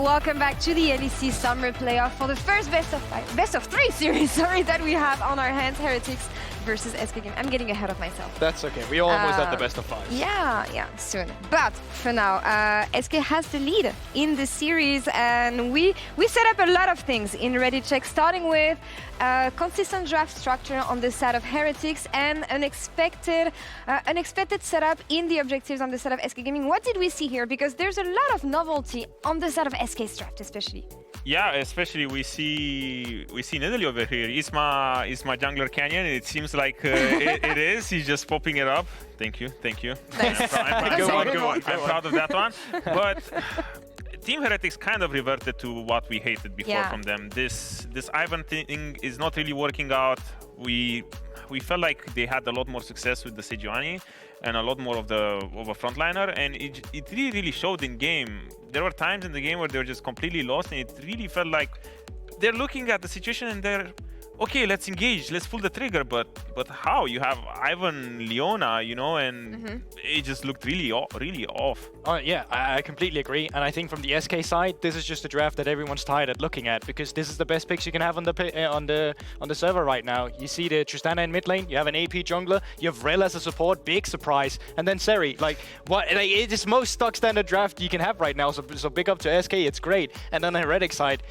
welcome back to the LEC Summer Playoff for the first best of three series, sorry, that we have on our hands. Heretics versus SK game. I'm getting ahead of myself. That's okay. We almost at the best of five. Yeah, soon. But for now, SK has the lead in the series, and we set up a lot of things in Ready Check, starting with consistent draft structure on the side of Heretics and unexpected setup in the objectives on the side of SK Gaming. What did we see here? Because there's a lot of novelty on the side of SK's draft, especially. Yeah, especially we see Italy over here. Isma Jungler Canyon. It seems like it is. He's just popping it up. Thank you. Nice. I'm proud of that one. But Team Heretics kind of reverted to what we hated before from them. This Ivan thing is not really working out. We felt like they had a lot more success with the Sejuani and a lot more of a frontliner, and it really showed in game. There were times in the game where they were just completely lost, and it really felt like they're looking at the situation and they're okay, let's engage, let's pull the trigger, but how? You have Ivan, Leona, you know, and it just looked really off. Oh yeah, I completely agree. And I think from the SK side, this is just a draft that everyone's tired at looking at, because this is the best picks you can have on the server right now. You see the Tristana in mid lane, you have an AP jungler, you have Rell as a support, big surprise, and then Zeri. Like what? Like, it is most stock standard draft you can have right now. So big up to SK, it's great. And on the Heretic side,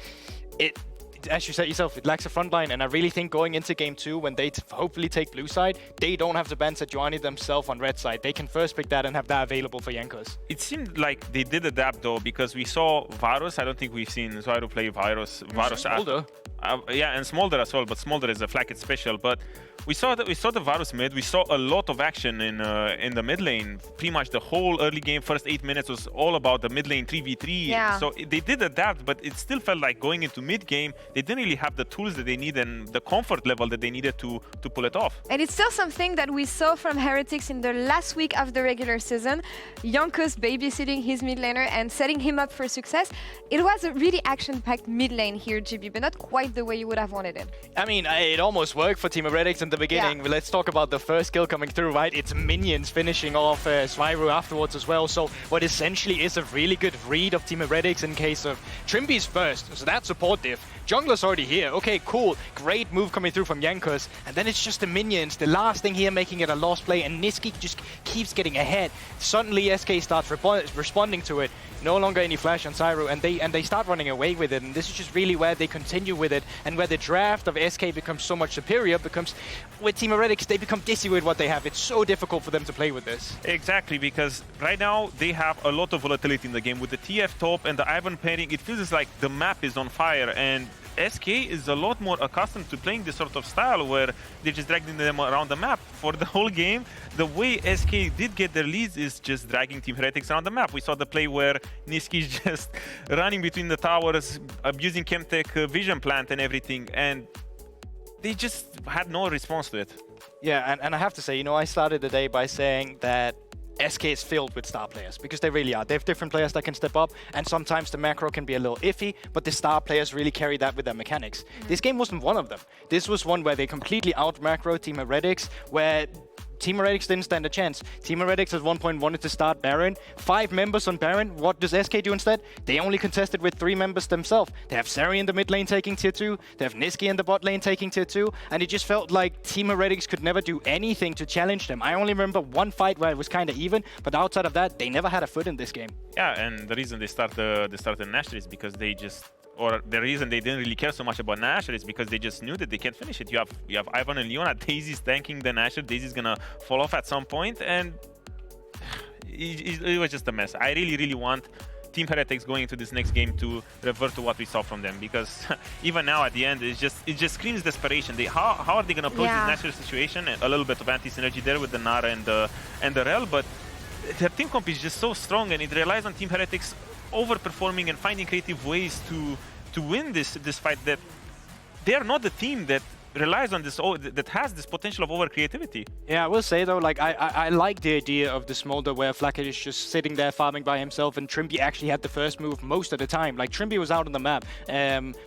as you said yourself, it lacks a front line, and I really think going into game 2, when they hopefully take blue side, they don't have to ban Sejuani themselves on red side. They can first pick that and have that available for Jankos. It seemed like they did adapt though, because we saw Varus. I don't think we've seen Zwyroo play Varus. Smolder. Yeah, and Smolder as well, but Smolder is a Flakked special. But we saw the Varus mid. We saw a lot of action in the mid lane. Pretty much the whole early game, first 8 minutes was all about the mid lane 3v3. Yeah. So they did adapt, but it still felt like going into mid game, they didn't really have the tools that they need and the comfort level that they needed to pull it off. And it's still something that we saw from Heretics in the last week of the regular season. Jankos babysitting his mid laner and setting him up for success. It was a really action-packed mid lane here, GB, but not quite the way you would have wanted it. I mean, it almost worked for Team Heretics in the beginning. Yeah. Let's talk about the first kill coming through, right? It's minions finishing off Zwyroo afterwards as well. So what essentially is a really good read of Team Heretics in case of Trymbi's first. So that's support diff. Jungler's already here. Okay, cool. Great move coming through from Jankos. And then it's just the minions. The last thing here making it a lost play, and Nisqy just keeps getting ahead. Suddenly SK starts responding to it. No longer any flash on Zwyroo, and they start running away with it. And this is just really where they continue with it, and where the draft of SK becomes so much superior, becomes with Team Heretics, they become dizzy with what they have. It's so difficult for them to play with this. Exactly, because right now they have a lot of volatility in the game. With the TF top and the Ivan pairing, it feels like the map is on fire, and SK is a lot more accustomed to playing this sort of style where they're just dragging them around the map. For the whole game, the way SK did get their leads is just dragging Team Heretics around the map. We saw the play where Nisqy is just running between the towers, abusing Chemtech vision plant and everything, and they just had no response to it. Yeah, and I have to say, you know, I started the day by saying that SK is filled with star players, because they really are. They have different players that can step up, and sometimes the macro can be a little iffy, but the star players really carry that with their mechanics. This game wasn't one of them. This was one where they completely out-macro Team Heretics, where Team Heretics didn't stand a chance. Team Heretics at one point wanted to start Baron. 5 members on Baron. What does SK do instead? They only contested with 3 members themselves. They have Zeri in the mid lane taking tier 2. They have Nisqy in the bot lane taking tier 2. And it just felt like Team Heretics could never do anything to challenge them. I only remember one fight where it was kind of even, but outside of that, they never had a foot in this game. Yeah, and the reason they started Nashor is because they just, or the reason they didn't really care so much about Nashor is because they just knew that they can't finish it. You have Ivan and Leona. Daisy's tanking the Nashor. Daisy's gonna fall off at some point, and it was just a mess. I really want Team Heretics going into this next game to revert to what we saw from them, because even now at the end, it just screams desperation. How are they gonna approach this Nashor situation? A little bit of anti-synergy there with the Gnar and the Rell, but their team comp is just so strong, and it relies on Team Heretics overperforming and finding creative ways to win this fight. That they are not the team that relies on this, that has this potential of over creativity. Yeah, I will say though, like I like the idea of the smolder where Flakked is just sitting there farming by himself, and Trymbi actually had the first move most of the time. Like Trymbi was out on the map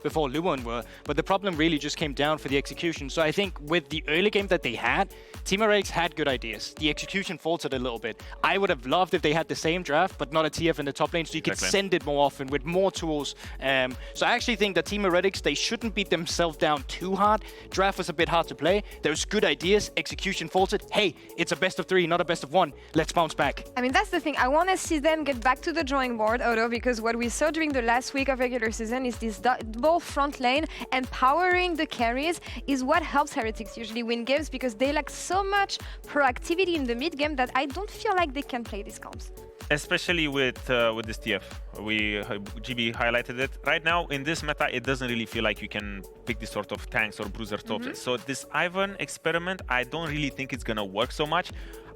before Luon were, but the problem really just came down for the execution. So I think with the early game that they had, Team Heretics had good ideas. The execution faltered a little bit. I would have loved if they had the same draft, but not a TF in the top lane, so you could send it more often with more tools. So I actually think that Team Heretics, they shouldn't beat themselves down too hard. Draft was a bit hard to play. There was good ideas. Execution faltered. Hey, it's a best of 3, not a best of 1. Let's bounce back. I mean, that's the thing. I want to see them get back to the drawing board, Odo, because what we saw during the last week of regular season is this double front lane, empowering the carries is what helps Heretics usually win games, because they lack so much proactivity in the mid game that I don't feel like they can play these comps. Especially with this TF. GB highlighted it. Right now, in this meta, it doesn't really feel like you can pick this sort of tanks or bruiser tops. So this Ivan experiment, I don't really think it's gonna work so much.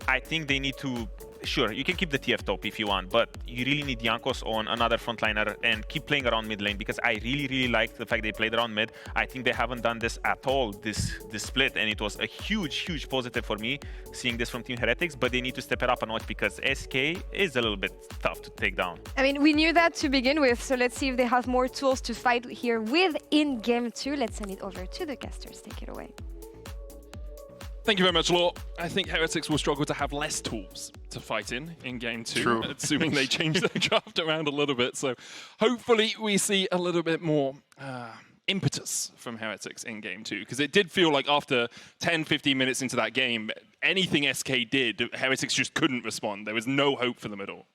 I think they need to... Sure, you can keep the TF top if you want, but you really need Jankos on another frontliner and keep playing around mid lane, because I really like the fact they played around mid. I think they haven't done this at all this split, and it was a huge positive for me seeing this from Team Heretics, but they need to step it up a notch because SK is a little bit tough to take down. I mean, we knew that to begin with, so let's see if they have more tools to fight here with in game 2. Let's send it over to the casters. Take it away. Thank you very much, Laure. I think Heretics will struggle to have less tools to fight in game 2, True. Assuming they change their draft around a little bit. So hopefully we see a little bit more impetus from Heretics in game 2, because it did feel like after 10-15 minutes into that game, anything SK did, Heretics just couldn't respond. There was no hope for them at all.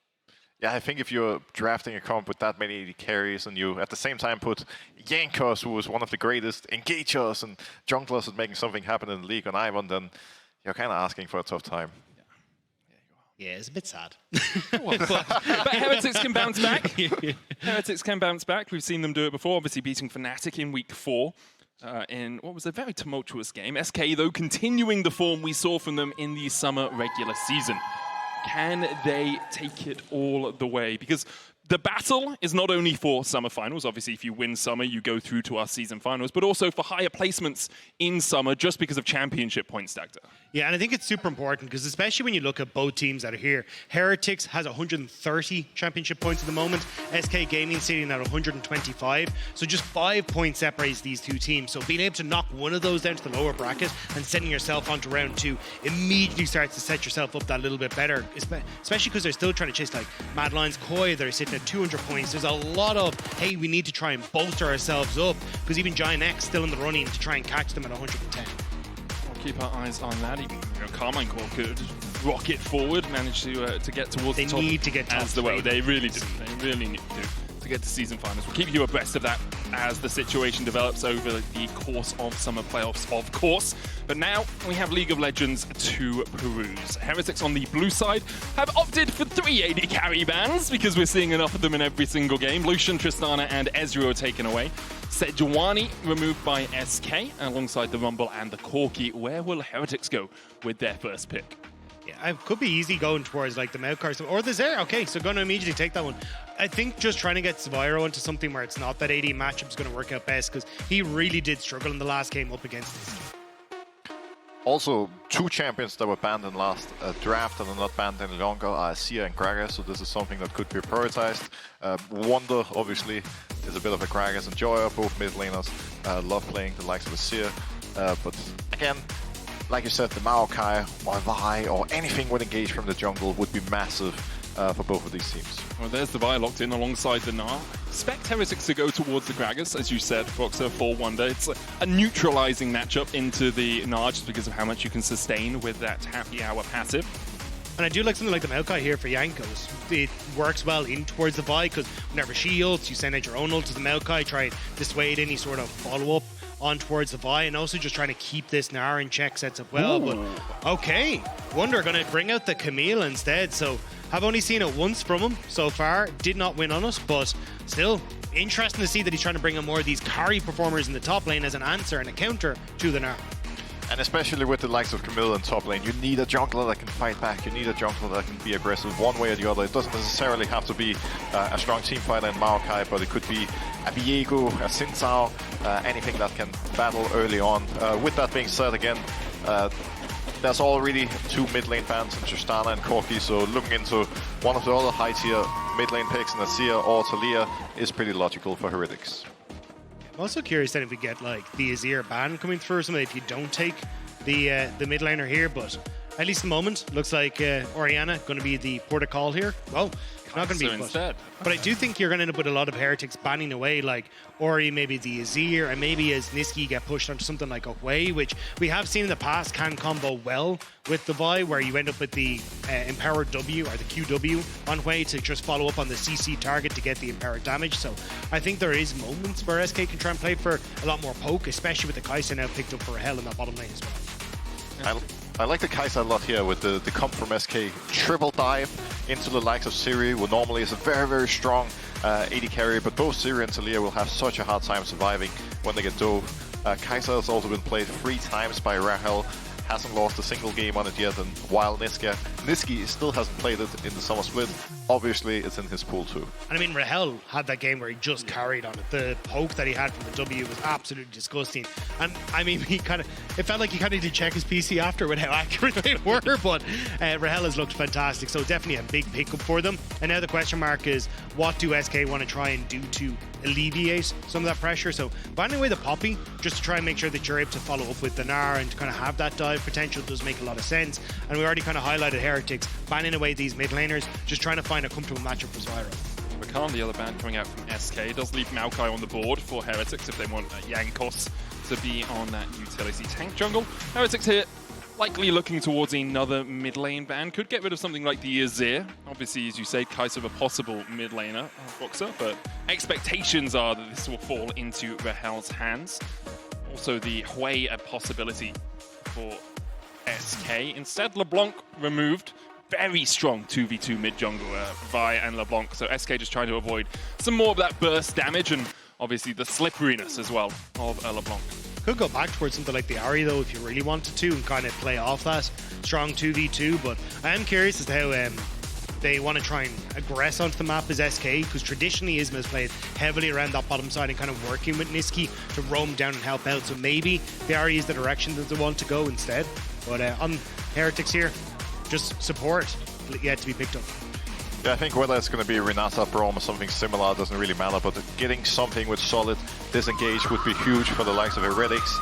Yeah, I think if you're drafting a comp with that many AD carries and you at the same time put Jankos, who was one of the greatest engagers and junglers at making something happen in the league, on Ivan, then you're kind of asking for a tough time. Yeah, it's a bit sad. But Heretics can bounce back. Heretics can bounce back. We've seen them do it before, obviously beating Fnatic in week 4. In what was a very tumultuous game. SK, though, continuing the form we saw from them in the summer regular season. Can they take it all the way? Because the battle is not only for summer finals. Obviously, if you win summer, you go through to our season finals, but also for higher placements in summer just because of championship points, Dagda. Yeah, and I think it's super important because especially when you look at both teams that are here, Heretics has 130 championship points at the moment, SK Gaming sitting at 125, so just 5 points separates these two teams. So being able to knock one of those down to the lower bracket and sending yourself onto round 2 immediately starts to set yourself up that little bit better, especially because they're still trying to chase like Mad Lions Koi, they're sitting at 200 points. There's a lot of, hey, we need to try and bolster ourselves up, because even Giant X still in the running to try and catch them at 110. We'll keep our eyes on that. Even, Carmine Core could rocket forward, manage to get towards the top. They need to get top as well. They really do. They really need to get to season finals. We'll keep you abreast of that as the situation develops over the course of summer playoffs, of course. But now we have League of Legends to peruse. Heretics on the blue side have opted for 3 AD carry bans because we're seeing enough of them in every single game. Lucian, Tristana, and Ezreal taken away. Sejuani removed by SK alongside the Rumble and the Corki. Where will Heretics go with their first pick? Yeah, it could be easy going towards like the Maokai or the Zeri. Okay, so going to immediately take that one. I think just trying to get Zwyroo into something where it's not that AD matchup is going to work out best, because he really did struggle in the last game up against this. Also, 2 champions that were banned in last draft and are not banned any longer are Sia and Gragas, so this is something that could be prioritized. Wunder, obviously, is a bit of a Gragas enjoyer. Both mid laners love playing the likes of a Sia. But again, like you said, the Maokai or Vi or anything with engage from the jungle would be massive for both of these teams. Well, there's the Vi locked in alongside the Gnar. Expect Heretics to go towards the Gragas, as you said, Broxah for Wunder. It's a neutralizing matchup into the Gnar just because of how much you can sustain with that happy hour passive. And I do like something like the Maokai here for Jankos. It works well in towards the Vi, because whenever she ults, you send out your own ult to the Maokai, try and dissuade any sort of follow-up on towards the Vi, and also just trying to keep this Gnar in check sets up well. Ooh. But okay, Wunder going to bring out the Camille instead, so I've only seen it once from him so far. Did not win on us, but still interesting to see that he's trying to bring in more of these carry performers in the top lane as an answer and a counter to the Gnar. And especially with the likes of Camille in top lane, you need a jungler that can fight back, you need a jungler that can be aggressive one way or the other. It doesn't necessarily have to be a strong team fighter in Maokai, but it could be a Viego, a Xin Zhao, anything that can battle early on. With that being said, again, there's already 2 mid lane bans in Tristana and Corki, so looking into one of the other high tier mid lane picks, Nasir or Taliyah, is pretty logical for Heretics. I'm also curious then if we get like the Azir ban coming through or something if you don't take the mid laner here, but at least at the moment looks like Orianna going to be the port of call here. Well, not going to be instead. But I do think you're going to end up with a lot of Heretics banning away, like Ori, maybe the Azir, and maybe as Nisqy get pushed onto something like a Hui, which we have seen in the past can combo well with the Vi, where you end up with the Empowered W or the QW on Hui to just follow up on the CC target to get the Empowered damage. So I think there is moments where SK can try and play for a lot more poke, especially with the Kai'Sa now picked up for Rahel in that bottom lane as well. I like the Kai'Sa a lot here with the comp from SK. Triple dive into the likes of Zeri, who normally is a very, very strong AD carry, but both Zeri and Taliyah will have such a hard time surviving when they get dove. Kai'Sa has also been played 3 times by Rahel, hasn't lost a single game on it yet, and while Nisqy still hasn't played it in the Summer Split, obviously it's in his pool too. And I mean, Rahel had that game where he just carried on it. The poke that he had from the W was absolutely disgusting. And I mean, it felt like he kind of did check his PC after with how accurate they were, but Rahel has looked fantastic. So definitely a big pickup for them. And now the question mark is, what do SK want to try and do to alleviate some of that pressure? So banning away the Poppy, just to try and make sure that you're able to follow up with the Gnar and to kind of have that dive potential does make a lot of sense. And we already kind of highlighted Heretics, banning away these mid laners, just trying to find a comfortable matchup for Zwyroo. Rakan, the other ban coming out from SK, does leave Maokai on the board for Heretics if they want Jankos to be on that utility tank jungle. Heretics here likely looking towards another mid lane ban. Could get rid of something like the Azir. Obviously, as you say, Kai'Sa a possible mid laner, Broxah, but expectations are that this will fall into Rahel's hands. Also, the Hui a possibility for SK. Instead, LeBlanc removed. Very strong 2v2 mid jungler, Vi and LeBlanc. So SK just trying to avoid some more of that burst damage and obviously the slipperiness as well of LeBlanc. Could go back towards something like the Ahri though if you really wanted to and kind of play off that strong 2v2, but I am curious as to how they want to try and aggress onto the map as SK, because traditionally Isma has played heavily around that bottom side and kind of working with Nisqy to roam down and help out, so maybe the Ahri is the direction that they want to go instead. But on Heretics here, just support yet to be picked up. Yeah, I think whether it's going to be Renata, Braum or something similar doesn't really matter, but getting something with solid disengage would be huge for the likes of Heretics.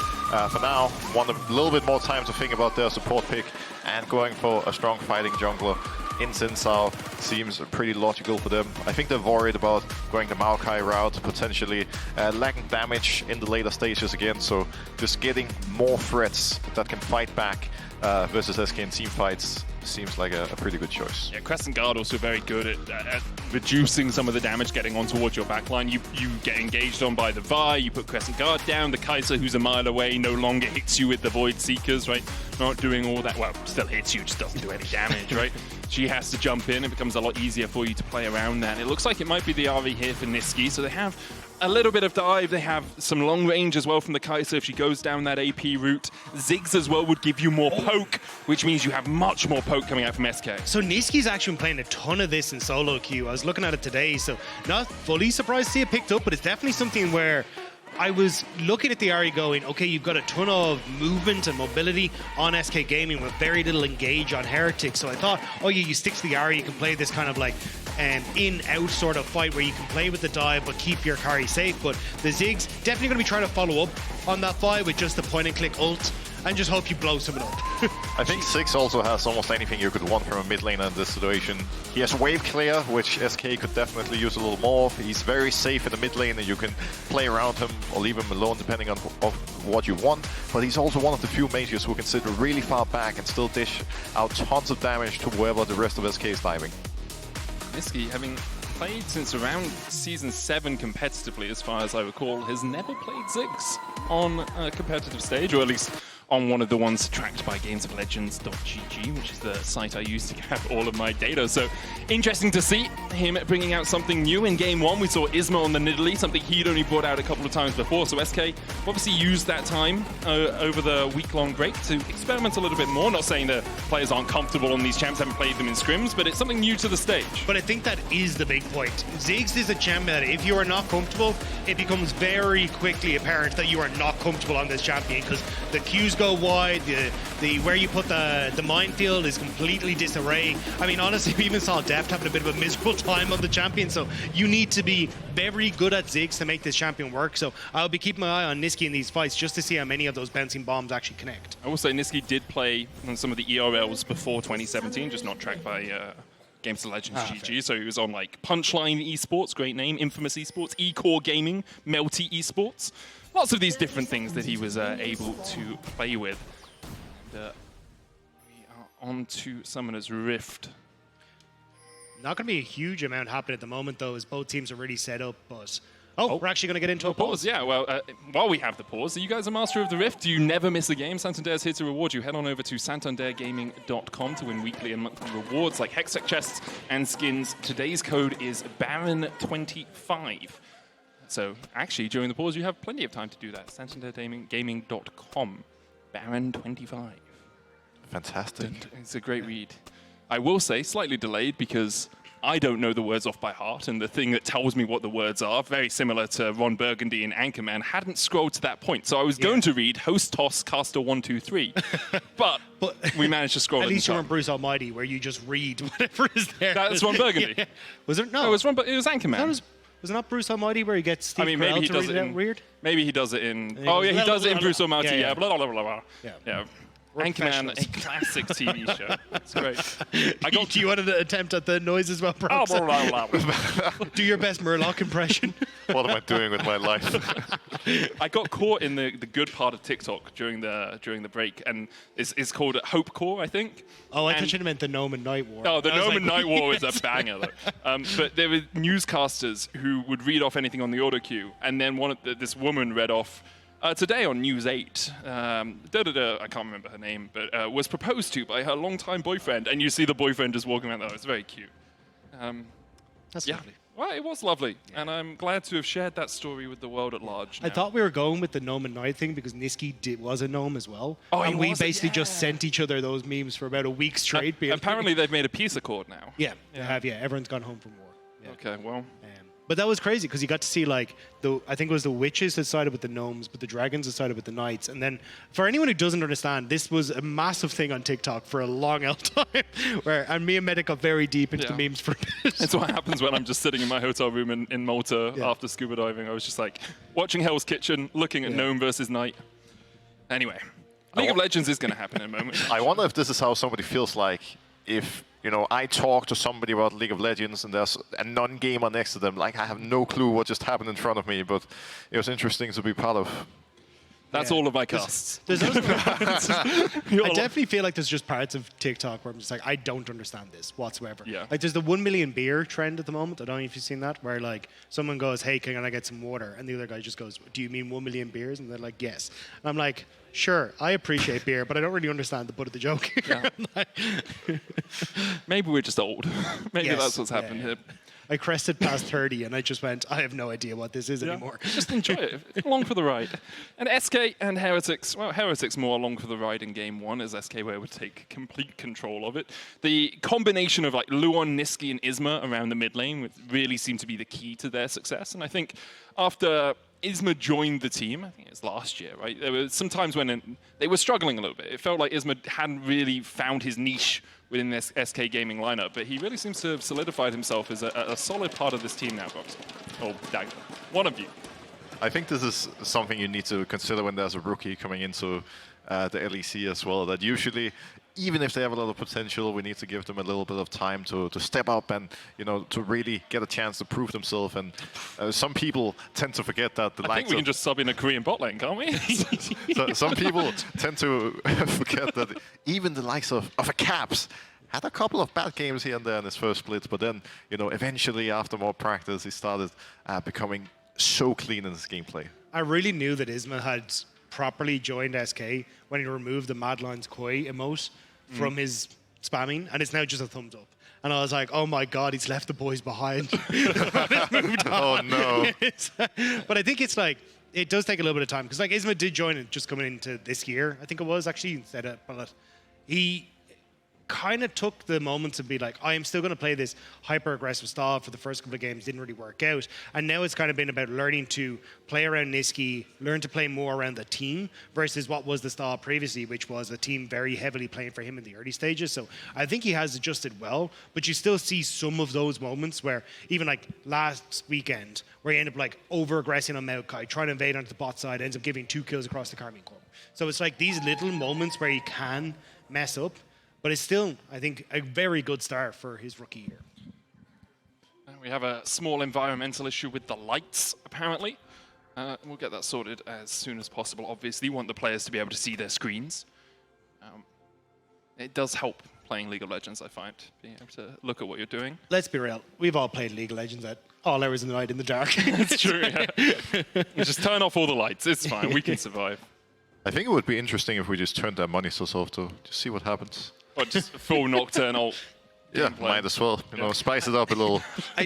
For now, want a little bit more time to think about their support pick, and going for a strong fighting jungler in Xin Zhao seems pretty logical for them. I think they're worried about going the Maokai route, potentially lacking damage in the later stages again, so just getting more threats that can fight back versus SK in team fights seems like a pretty good choice. Yeah, Crescent Guard also very good at reducing some of the damage getting on towards your backline. You get engaged on by the Vi, you put Crescent Guard down, the Kai'Sa who's a mile away no longer hits you with the Void Seekers, right? Not doing all that, well, still hits you, just doesn't do any damage, right? She has to jump in, it becomes a lot easier for you to play around that. It looks like it might be the RV here for Nisqy, so they have a little bit of dive, they have some long range as well from the Kai'Sa if she goes down that AP route. Ziggs as well would give you more poke, which means you have much more poke coming out from SK. So Nisqy's actually been playing a ton of this in solo queue. I was looking at it today, so not fully surprised to see it picked up, but it's definitely something where I was looking at the Ahri going, okay, you've got a ton of movement and mobility on SK Gaming with very little engage on Heretics. So I thought, oh yeah, you stick to the Ahri, you can play this kind of like in-out sort of fight where you can play with the dive but keep your carry safe. But the Ziggs definitely going to be trying to follow up on that fight with just the point-and-click ult and just hope you blow someone up. I think Ziggs also has almost anything you could want from a mid laner in this situation. He has wave clear, which SK could definitely use a little more of. He's very safe in the mid lane and you can play around him or leave him alone depending on what you want. But he's also one of the few mages who can sit really far back and still dish out tons of damage to wherever the rest of SK is diving. Nisqy, having played since around Season 7 competitively, as far as I recall, has never played Ziggs on a competitive stage, or at least on one of the ones tracked by gamesoflegends.gg, which is the site I use to get all of my data. So interesting to see him bringing out something new in Game 1. We saw Isma on the Nidalee, something he'd only brought out a couple of times before. So SK obviously used that time over the week-long break to experiment a little bit more. Not saying that players aren't comfortable on these champs, haven't played them in scrims, but it's something new to the stage. But I think that is the big point. Ziggs is a champion that if you are not comfortable, it becomes very quickly apparent that you are not comfortable on this champion, because the Qs go wide, the where you put the minefield is completely disarray. I mean, honestly, we even saw Deft having a bit of a miserable time on the champion, so you need to be very good at Ziggs to make this champion work. So I'll be keeping my eye on Nisqy in these fights just to see how many of those bouncing bombs actually connect. I will say Nisqy did play on some of the ERLs before 2017, just not tracked by Games of Legends GG, so he was on like Punchline Esports, great name, Infamous Esports, E-Core Gaming, Melty Esports. Lots of these different things that he was able to play with. And, we are on to Summoner's Rift. Not going to be a huge amount happening at the moment, though, as both teams are really set up, but... Oh, we're actually going to get into a pause. Yeah, well, while we have the pause, are you guys a master of the Rift? Do you never miss a game? Santander's here to reward you. Head on over to santandergaming.com to win weekly and monthly rewards like Hextech chests and skins. Today's code is Baron25. So, actually, during the pause, you have plenty of time to do that. santandergaming.com. Baron25. Fantastic. It's a great read. I will say, slightly delayed because I don't know the words off by heart, and the thing that tells me what the words are, very similar to Ron Burgundy in Anchorman, hadn't scrolled to that point. So I was going to read host toss caster 1 2 3, but we managed to scroll. At least you weren't Bruce Almighty, where you just read whatever is there. That's Ron Burgundy. Yeah. Was it? No, it was Anchorman. Was it not Bruce Almighty where he gets Steve maybe he to does read it out in weird? Maybe he does it in. Oh yeah, he does it in Bruce Almighty. Yeah, blah blah blah blah. Yeah. Anchorman, a classic TV show. It's great. Do you want to attempt at the noise as well, Broxah? Do your best Murloc impression. What am I doing with my life? I got caught in the good part of TikTok during the break, and it's called Hope Core, I think. Oh, I thought you meant the Gnome and Night War. No, the Gnome and Night War is a banger, though. But there were newscasters who would read off anything on the auto queue, and then this woman read off. Today on News 8, I can't remember her name, but was proposed to by her longtime boyfriend, and you see the boyfriend just walking around there. It's very cute. That's lovely. Well, it was lovely, and I'm glad to have shared that story with the world at large now. I thought we were going with the Gnome and Night thing because Nisqy was a gnome as well. Oh, and we basically just sent each other those memes for about a week straight. Apparently they've made a peace accord now. Yeah, they have, Everyone's gone home from war. Yeah. Okay, well... But that was crazy because you got to see like I think it was the witches that sided with the gnomes, but the dragons that sided with the knights. And then for anyone who doesn't understand, this was a massive thing on TikTok for a long time. And me and Medic got very deep into the memes for this. That's what happens when I'm just sitting in my hotel room in Malta after scuba diving. I was just like watching Hell's Kitchen, looking at gnome versus knight. Anyway, League of Legends is going to happen in a moment. I wonder if this is how somebody feels like if I talk to somebody about League of Legends and there's a non-gamer next to them, like I have no clue what just happened in front of me, but it was interesting to be part of. That's all of my casts. I definitely feel like there's just parts of TikTok where I'm just like, I don't understand this whatsoever. Yeah. Like there's the 1 million beer trend at the moment. I don't know if you've seen that, where like someone goes, hey, can I get some water? And the other guy just goes, do you mean 1 million beers? And they're like, yes. And I'm like, sure, I appreciate beer, but I don't really understand the butt of the joke. Yeah. Maybe we're just old. Maybe that's what's happened here. I crested past 30 and I just went, I have no idea what this is anymore. Just enjoy it. Along for the ride. And SK and Heretics, well, Heretics more along for the ride in Game 1 as SK were able to take complete control of it. The combination of like Luon, Nisqy, and Isma around the mid lane really seemed to be the key to their success. And I think after Isma joined the team, I think it was last year, right? There were some times when they were struggling a little bit. It felt like Isma hadn't really found his niche within this SK Gaming lineup, but he really seems to have solidified himself as a solid part of this team now, Broxah. Oh, Dagda. One of you. I think this is something you need to consider when there's a rookie coming into the LEC as well, that usually, even if they have a lot of potential, we need to give them a little bit of time to step up and, to really get a chance to prove themselves. And some people tend to forget that I think we can just sub in a Korean bot lane, can't we? so some people tend to forget that even the likes of a Caps had a couple of bad games here and there in his first split, but then, eventually after more practice, he started becoming so clean in his gameplay. I really knew that Isma had properly joined SK when he removed the Mad Lions Koi emote from his spamming, and it's now just a thumbs up. And I was like, oh my God, he's left the boys behind. Moved on. Oh no. But I think it's like, it does take a little bit of time, because like Isma did join it just coming into this year, I think it was actually, instead of, but he kind of took the moment to be like, I am still going to play this hyper-aggressive style for the first couple of games, didn't really work out. And now it's kind of been about learning to play around Nisqy, learn to play more around the team versus what was the style previously, which was a team very heavily playing for him in the early stages. So I think he has adjusted well, but you still see some of those moments where, even like last weekend, where he ended up like over-aggressing on Maokai, trying to invade onto the bot side, ends up giving 2 kills across the Carmine corner. So it's like these little moments where he can mess up, but it's still, I think, a very good start for his rookie year. We have a small environmental issue with the lights, apparently. We'll get that sorted as soon as possible. Obviously, we want the players to be able to see their screens. It does help playing League of Legends, I find, being able to look at what you're doing. Let's be real. We've all played League of Legends at all hours of the night in the dark. It's true, yeah. We just turn off all the lights. It's fine. We can survive. I think it would be interesting if we just turned their money source off to just see what happens. Or just full nocturnal. Yeah, might as well. You know, spice it up a little.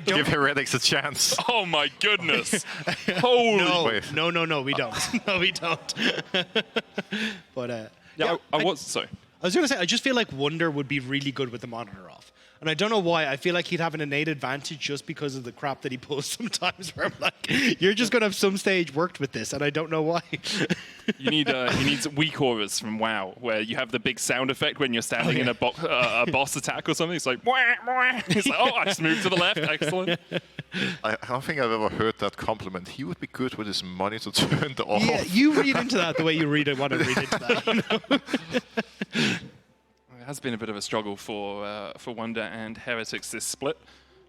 Give Heretics a chance. Oh my goodness! Holy! No, we don't. No, we don't. But yeah, I was sorry. I was going to say, I just feel like Wunder would be really good with the monitor off. And I don't know why. I feel like he'd have an innate advantage just because of the crap that he pulls sometimes, where I'm like, you're just going to have some stage worked with this, and I don't know why. You need weak auras from WoW, where you have the big sound effect when you're standing in a boss attack or something. It's like, wah, wah. It's like, oh, I just moved to the left. Excellent. I don't think I've ever heard that compliment. He would be good with his monitor turned off. Yeah, you read into that the way you want to read into that. You know? It has been a bit of a struggle for Wunder and Heretics this split.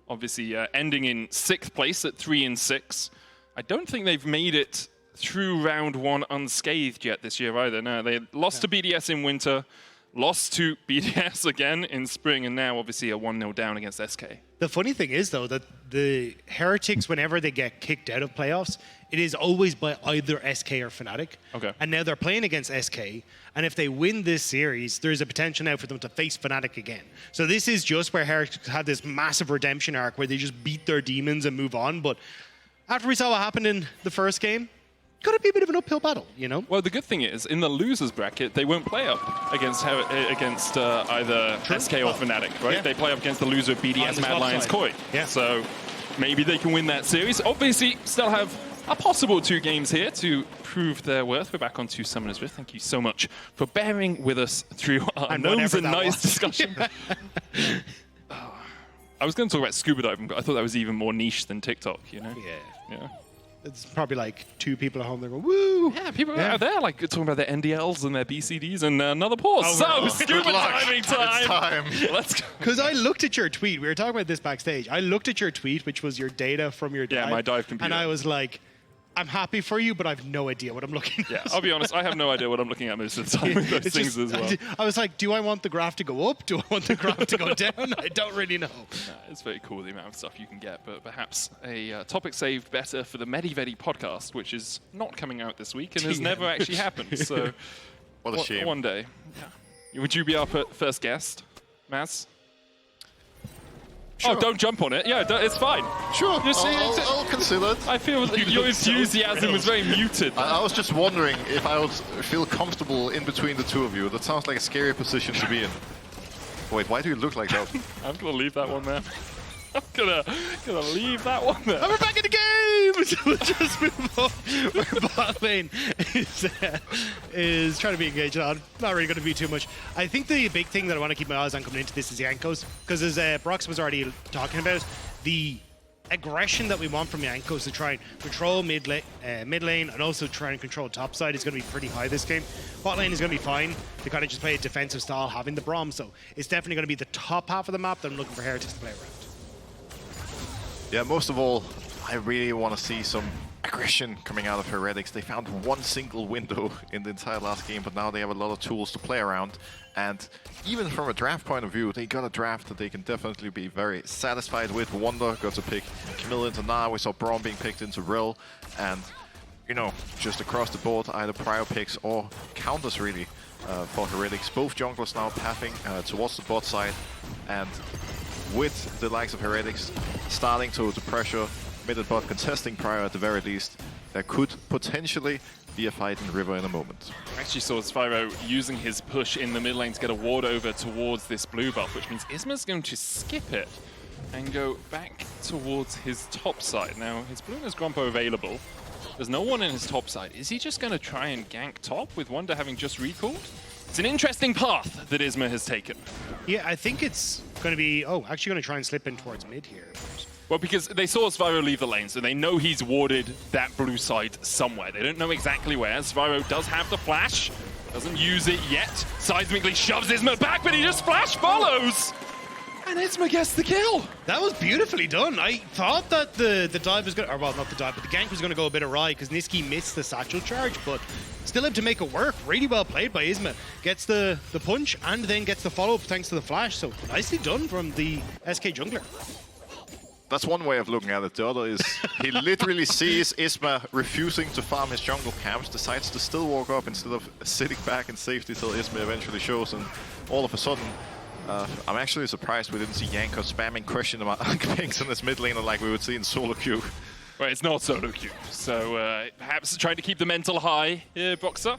Obviously, ending in 6th place at 3-6. I don't think they've made it through round 1 unscathed yet this year either. No, they lost to BDS in winter, lost to BDS again in spring, and now obviously a 1-0 down against SK. The funny thing is, though, that the Heretics, whenever they get kicked out of playoffs, it is always by either SK or Fnatic. Okay. And now they're playing against SK, and if they win this series, there's a potential now for them to face Fnatic again. So this is just where Heretics had this massive redemption arc where they just beat their demons and move on. But after we saw what happened in the first game, got to be a bit of an uphill battle, you know? Well, the good thing is, in the losers bracket, they won't play up against either SK or Fnatic, right? Yeah. They play up against the loser of BDS Mad Lions Koi. Yeah. So maybe they can win that series. Obviously, still have a possible 2 games here to prove their worth. We're back on 2 Summoners Rift. Thank you so much for bearing with us through our gnomes and nice discussion. I was going to talk about scuba diving, but I thought that was even more niche than TikTok, you know? Yeah. It's probably like 2 people at home. They're going, woo! Yeah, people out there like talking about their NDLs and their BCDs and another pause. So, scuba diving time! Let's go. Because I looked at your tweet. We were talking about this backstage. I looked at your tweet, which was your data from your dive. Yeah, my dive computer. And I was like, I'm happy for you, but I have no idea what I'm looking at. Yeah, I'll be honest, I have no idea what I'm looking at most of the time with those It's things just, as well. I was like, do I want the graph to go up? Do I want the graph to go down? I don't really know. It's very cool the amount of stuff you can get, but perhaps a topic saved better for the Medivedi podcast, which is not coming out this week and has never actually happened. So, What a shame. One day. Yeah. Would you be our first guest, Maz? Sure. Oh, don't jump on it. Yeah, it's fine. Sure, You see, I'll consider it. I feel that your enthusiasm was very muted. I was just wondering if I would feel comfortable in between the 2 of you. That sounds like a scary position to be in. Wait, why do you look like that? I'm gonna leave that one there. I'm gonna leave that one there. And we're back in the game! So we'll just move on. Where bot lane is trying to be engaged on. Not really going to be too much. I think the big thing that I want to keep my eyes on coming into this is Jankos. Because as Broxah was already talking about, the aggression that we want from Jankos to try and control mid lane and also try and control top side is going to be pretty high this game. Bot lane is going to be fine. They kind of just play a defensive style having the Braum. So it's definitely going to be the top half of the map that I'm looking for Heretics to play around. Yeah, most of all, I really want to see some aggression coming out of Heretics. They found 1 single window in the entire last game, but now they have a lot of tools to play around. And even from a draft point of view, they got a draft that they can definitely be very satisfied with. Wunder got to pick Camille into Gnar. We saw Braum being picked into Rell. And you know, just across the board, either prior picks or counters really for Heretics. Both junglers now pathing towards the bot side, and with the likes of Heretics starting to pressure mid and bot, contesting prior at the very least, there could potentially be a fight in River in a moment. Actually saw Zwyroo using his push in the mid lane to get a ward over towards this blue buff, which means Isma's going to skip it and go back towards his top side. Now, his blue has Grompo available. There's no one in his top side. Is he just going to try and gank top with Wunder having just recalled? It's an interesting path that Isma has taken. Yeah, I think it's going to be... Oh, actually going to try and slip in towards mid here. Well, because they saw Zwyroo leave the lane, so they know he's warded that blue side somewhere. They don't know exactly where. Zwyroo does have the flash. Doesn't use it yet. Seismically shoves Isma back, but he just flash follows! And Isma gets the kill! That was beautifully done. I thought that the dive was going to... Or, well, not the dive, but the gank was going to go a bit awry because Nisqy missed the satchel charge, but still able to make it work. Really well played by Isma. Gets the punch and then gets the follow-up thanks to the flash. So nicely done from the SK jungler. That's one way of looking at it. The other is he literally sees Isma refusing to farm his jungle camps, decides to still walk up instead of sitting back in safety till Isma eventually shows, and all of a sudden, I'm actually surprised we didn't see Jankos spamming question mark pings in this mid laner like we would see in solo queue. Well, it's not solo queue, so perhaps trying to keep the mental high here, Broxah.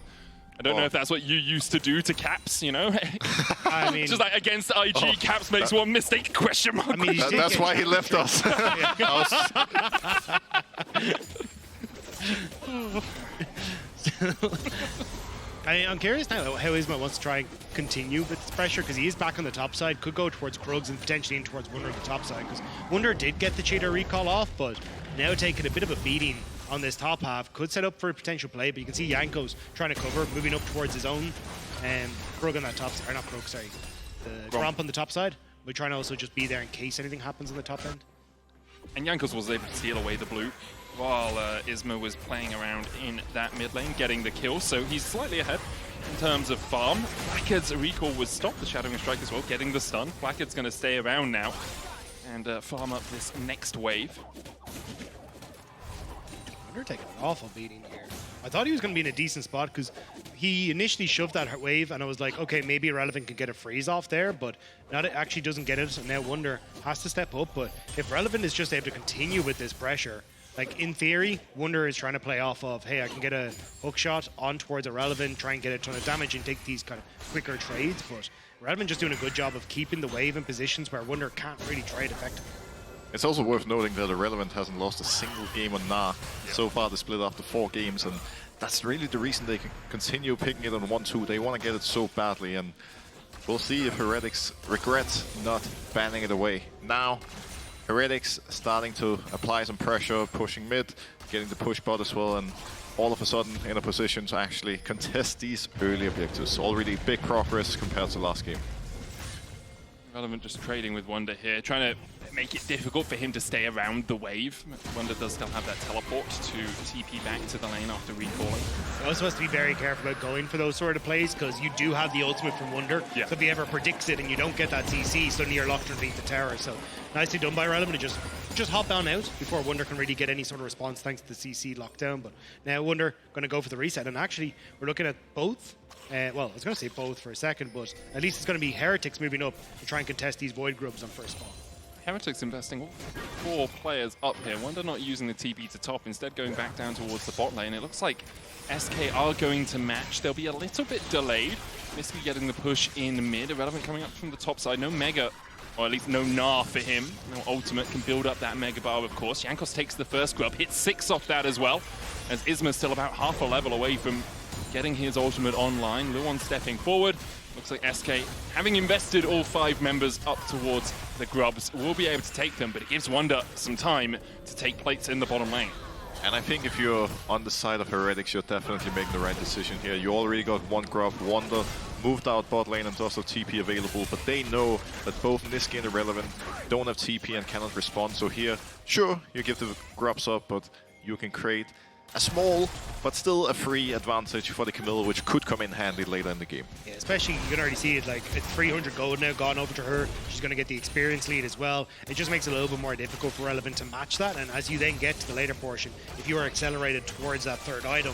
I don't know if that's what you used to do to Caps, you know? I mean, just like against IG, Caps makes one mistake, question mark. I mean, That's why he left us. I'm curious now how Isma wants to try and continue with this pressure, because he is back on the top side, could go towards Krugs and potentially in towards Wunder on the top side, because Wunder did get the cheater recall off, but now taking a bit of a beating on this top half, could set up for a potential play, but you can see Jankos trying to cover, moving up towards his own, and Krug on that top side, or not Krug, sorry, the Gromp on the top side, but trying to also just be there in case anything happens on the top end. And Jankos was able to steal away the blue, while Isma was playing around in that mid lane, getting the kill, so he's slightly ahead in terms of farm. Flakked's recall was stopped, the Shadowing Strike as well, getting the stun. Flakked's going to stay around now and farm up this next wave. Wunder taking an awful beating here. I thought he was going to be in a decent spot because he initially shoved that wave and I was like, okay, maybe Irrelevant can get a freeze off there, but now it actually doesn't get it, and now Wunder has to step up. But if Relevant is just able to continue with this pressure, like in theory, Wunder is trying to play off of, hey, I can get a hook shot on towards Irrelevant, try and get a ton of damage and take these kind of quicker trades, but Irrelevant just doing a good job of keeping the wave in positions where Wunder can't really trade effectively. It's also worth noting that Irrelevant hasn't lost a single game on Gnar so far. They split after 4 games, and that's really the reason they can continue picking it on 1-2. They want to get it so badly, and we'll see if Heretics regret not banning it away. Now, Heretics starting to apply some pressure, pushing mid, getting the push bot as well, and all of a sudden in a position to actually contest these early objectives. Already big progress compared to last game. Relevant just trading with Wunder here, trying to make it difficult for him to stay around the wave. Wunder does still have that teleport to TP back to the lane after recalling. You also has to be very careful about going for those sort of plays, because you do have the ultimate from Wunder. Yeah. So if he ever predicts it and you don't get that CC, suddenly you're locked underneath the tower. So nicely done by Relevant to just hop down out before Wunder can really get any sort of response thanks to the CC lockdown. But now Wunder going to go for the reset, and actually we're looking at both. Well, I was going to say both for a second, but at least it's going to be Heretics moving up to try and contest these Void Grubs on first spawn. Heretics investing all 4 players up here. Wunder not using the TP to top, instead going back down towards the bot lane. It looks like SK are going to match. They'll be a little bit delayed. Nisqy getting the push in mid. Irrelevant coming up from the top side. No Mega, or at least no Gnar for him. No ultimate can build up that Mega Bar, of course. Jankos takes the first grub, hits 6 off that as well, as Isma's still about half a level away from getting his ultimate online. Luon stepping forward. Looks like SK, having invested all 5 members up towards the grubs, will be able to take them, but it gives Wunder some time to take plates in the bottom lane. And I think if you're on the side of Heretics, you're definitely making the right decision here. You already got 1 grub. Wunder moved out bot lane and does have TP available, but they know that both Nisqy and Irrelevant don't have TP and cannot respond. So here, sure, you give the grubs up, but you can create a small, but still a free advantage for the Camille, which could come in handy later in the game. Yeah, especially, you can already see it, like, it's 300 gold now gone over to her. She's going to get the experience lead as well. It just makes it a little bit more difficult for Relevant to match that, and as you then get to the later portion, if you are accelerated towards that third item,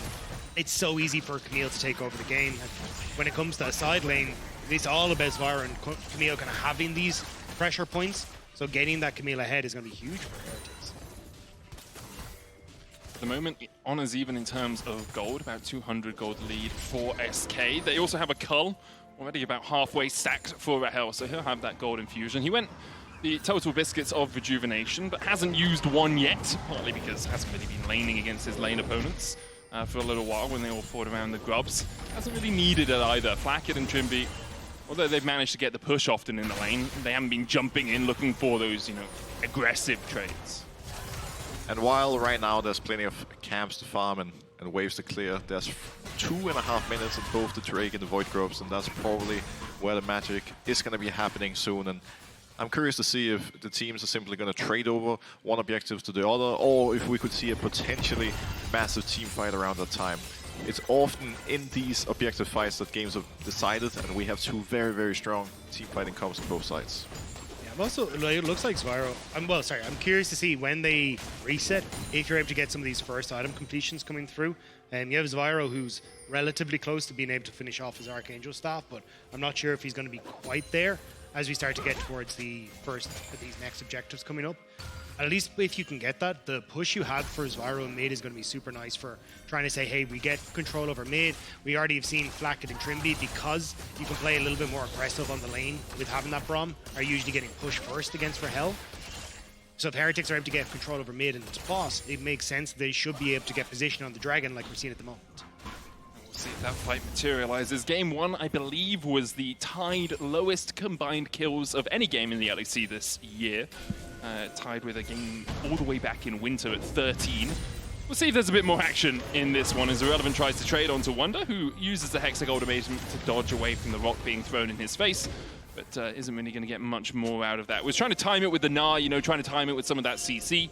it's so easy for Camille to take over the game. And when it comes to a side lane, it's all about Zwyroo and Camille kind of having these pressure points, so getting that Camille ahead is going to be huge for Heretics. At the moment, Honor's even in terms of gold, about 200 gold lead for SK. They also have a Cull, already about halfway stacked for Rahel, so he'll have that gold infusion. He went the total biscuits of rejuvenation, but hasn't used one yet, partly because hasn't really been laning against his lane opponents for a little while when they all fought around the grubs. Hasn't really needed it either. Flakked and Trymbi, although they've managed to get the push often in the lane, they haven't been jumping in looking for those, aggressive trades. And while right now there's plenty of camps to farm and waves to clear, there's 2.5 minutes in both the Drake and the Void Grubs, and that's probably where the magic is going to be happening soon. And I'm curious to see if the teams are simply going to trade over one objective to the other, or if we could see a potentially massive team fight around that time. It's often in these objective fights that games are decided, and we have two very, very strong team fighting comps on both sides. Also, it looks like Zwyroo. I'm curious to see when they reset, if you're able to get some of these first item completions coming through. You have Zwyroo, who's relatively close to being able to finish off his Archangel staff, but I'm not sure if he's going to be quite there as we start to get towards the first of these next objectives coming up. At least if you can get that, the push you had for Zwyroo mid is going to be super nice for trying to say, hey, we get control over mid. We already have seen Flakked and Trymbi, because you can play a little bit more aggressive on the lane with having that Braum, are usually getting pushed first against Rahel. So if Heretics are able to get control over mid and its boss, it makes sense they should be able to get position on the Dragon like we're seeing at the moment. We'll see if that fight materializes. Game 1, I believe, was the tied lowest combined kills of any game in the LEC this year. Tied with a game all the way back in Winter at 13. We'll see if there's a bit more action in this one as Irrelevant tries to trade onto Wunder, who uses the Hexag ultimatum to dodge away from the rock being thrown in his face, but isn't really going to get much more out of that. Was trying to time it with the Gnar, trying to time it with some of that CC.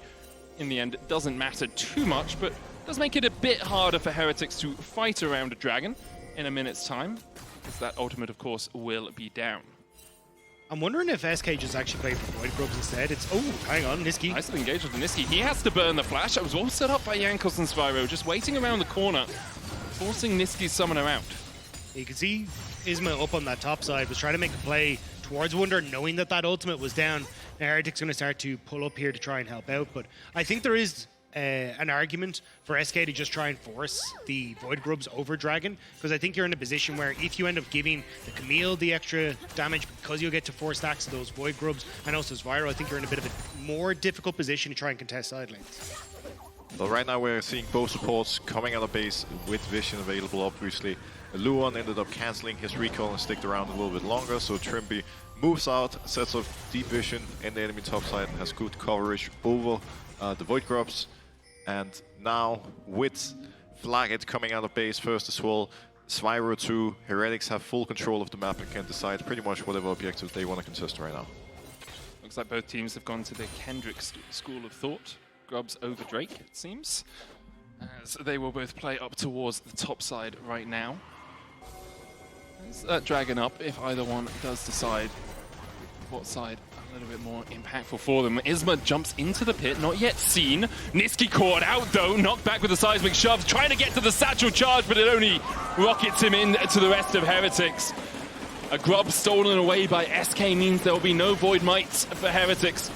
In the end, it doesn't matter too much, but does make it a bit harder for Heretics to fight around a dragon in a minute's time, because that ultimate, of course, will be down. I'm wondering if SK just actually played for Void Grubs instead. Hang on, Nisqy. Nicely engaged with the Nisqy. He has to burn the flash. That was all set up by Jankos and Zwyroo, just waiting around the corner, forcing Nisqy's summoner out. You can see Isma up on that top side, was trying to make a play towards Wunder, knowing that that ultimate was down. Now Heretics going to start to pull up here to try and help out, but I think there is an argument for SK to just try and force the Void Grubs over Dragon, because I think you're in a position where if you end up giving the Camille the extra damage because you'll get to 4 stacks of those Void Grubs and also Zwyroo, I think you're in a bit of a more difficult position to try and contest side lanes. So right now we're seeing both supports coming out of base with vision available, obviously. Luon ended up cancelling his recall and sticked around a little bit longer, so Trymbi moves out, sets up deep vision in the enemy top side and has good coverage over the Void Grubs. And now with Flakked coming out of base first as well, Zwyroo 2, Heretics have full control of the map and can decide pretty much whatever objective they want to contest right now. Looks like both teams have gone to the Kendrick school of thought. Grubs over Drake, it seems, as they will both play up towards the top side right now. Is that dragon up if either one does decide what side a little bit more impactful for them. Isma jumps into the pit, not yet seen. Nisqy caught out though, knocked back with the seismic shove, trying to get to the satchel charge, but it only rockets him in to the rest of Heretics. A grub stolen away by SK means there will be no Void Mites for Heretics.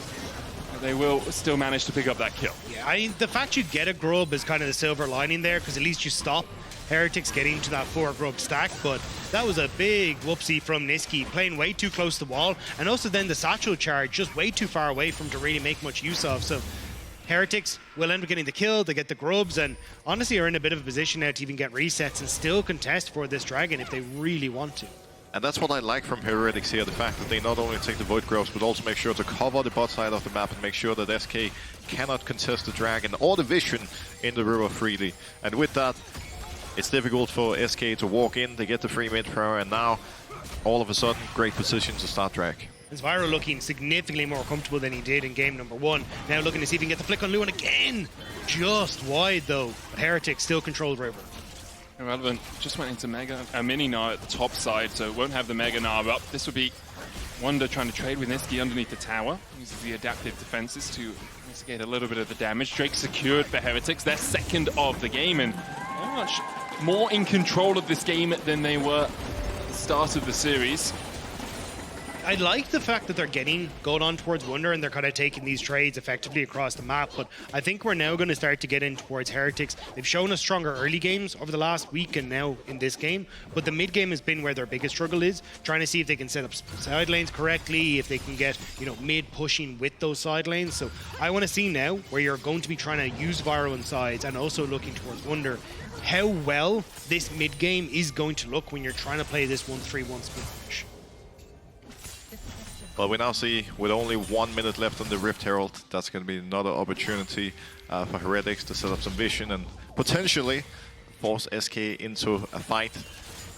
They will still manage to pick up that kill. Yeah, the fact you get a grub is kind of the silver lining there, because at least you stop Heretics getting to that 4 grub stack, but that was a big whoopsie from Nisqy, playing way too close to the wall, and also then the satchel charge just way too far away from to really make much use of. So Heretics will end up getting the kill, they get the grubs, and honestly are in a bit of a position now to even get resets and still contest for this dragon if they really want to. And that's what I like from Heretics here, the fact that they not only take the Void Grubs, but also make sure to cover the bot side of the map and make sure that SK cannot contest the dragon or the vision in the river freely. And with that, it's difficult for SK to walk in, they get the free mid power, and now, all of a sudden, great position to start drag. And Zwyroo looking significantly more comfortable than he did in game number 1. Now looking to see if he can get the flick on Luon again. Just wide though. But Heretics still control river. Irrelevant just went into mini Gnar at the top side, so won't have the Mega Gnar up. This would be Wunder trying to trade with Nisqy underneath the tower. Uses the adaptive defenses to instigate a little bit of the damage. Drake secured for Heretics, their second of the game, and very much more in control of this game than they were at the start of the series. I like the fact that they're going on towards Wunder and they're kind of taking these trades effectively across the map, but I think we're now going to start to get in towards Heretics. They've shown us stronger early games over the last week and now in this game, but the mid game has been where their biggest struggle is, trying to see if they can set up side lanes correctly, if they can get, you know, mid pushing with those side lanes. So I want to see now where you're going to be trying to use Zwyroo on sides and also looking towards Wunder, how well this mid game is going to look when you're trying to play this 1-3-1 split push. Well, we now see with only 1 minute left on the Rift Herald, that's going to be another opportunity for Heretics to set up some vision and potentially force SK into a fight.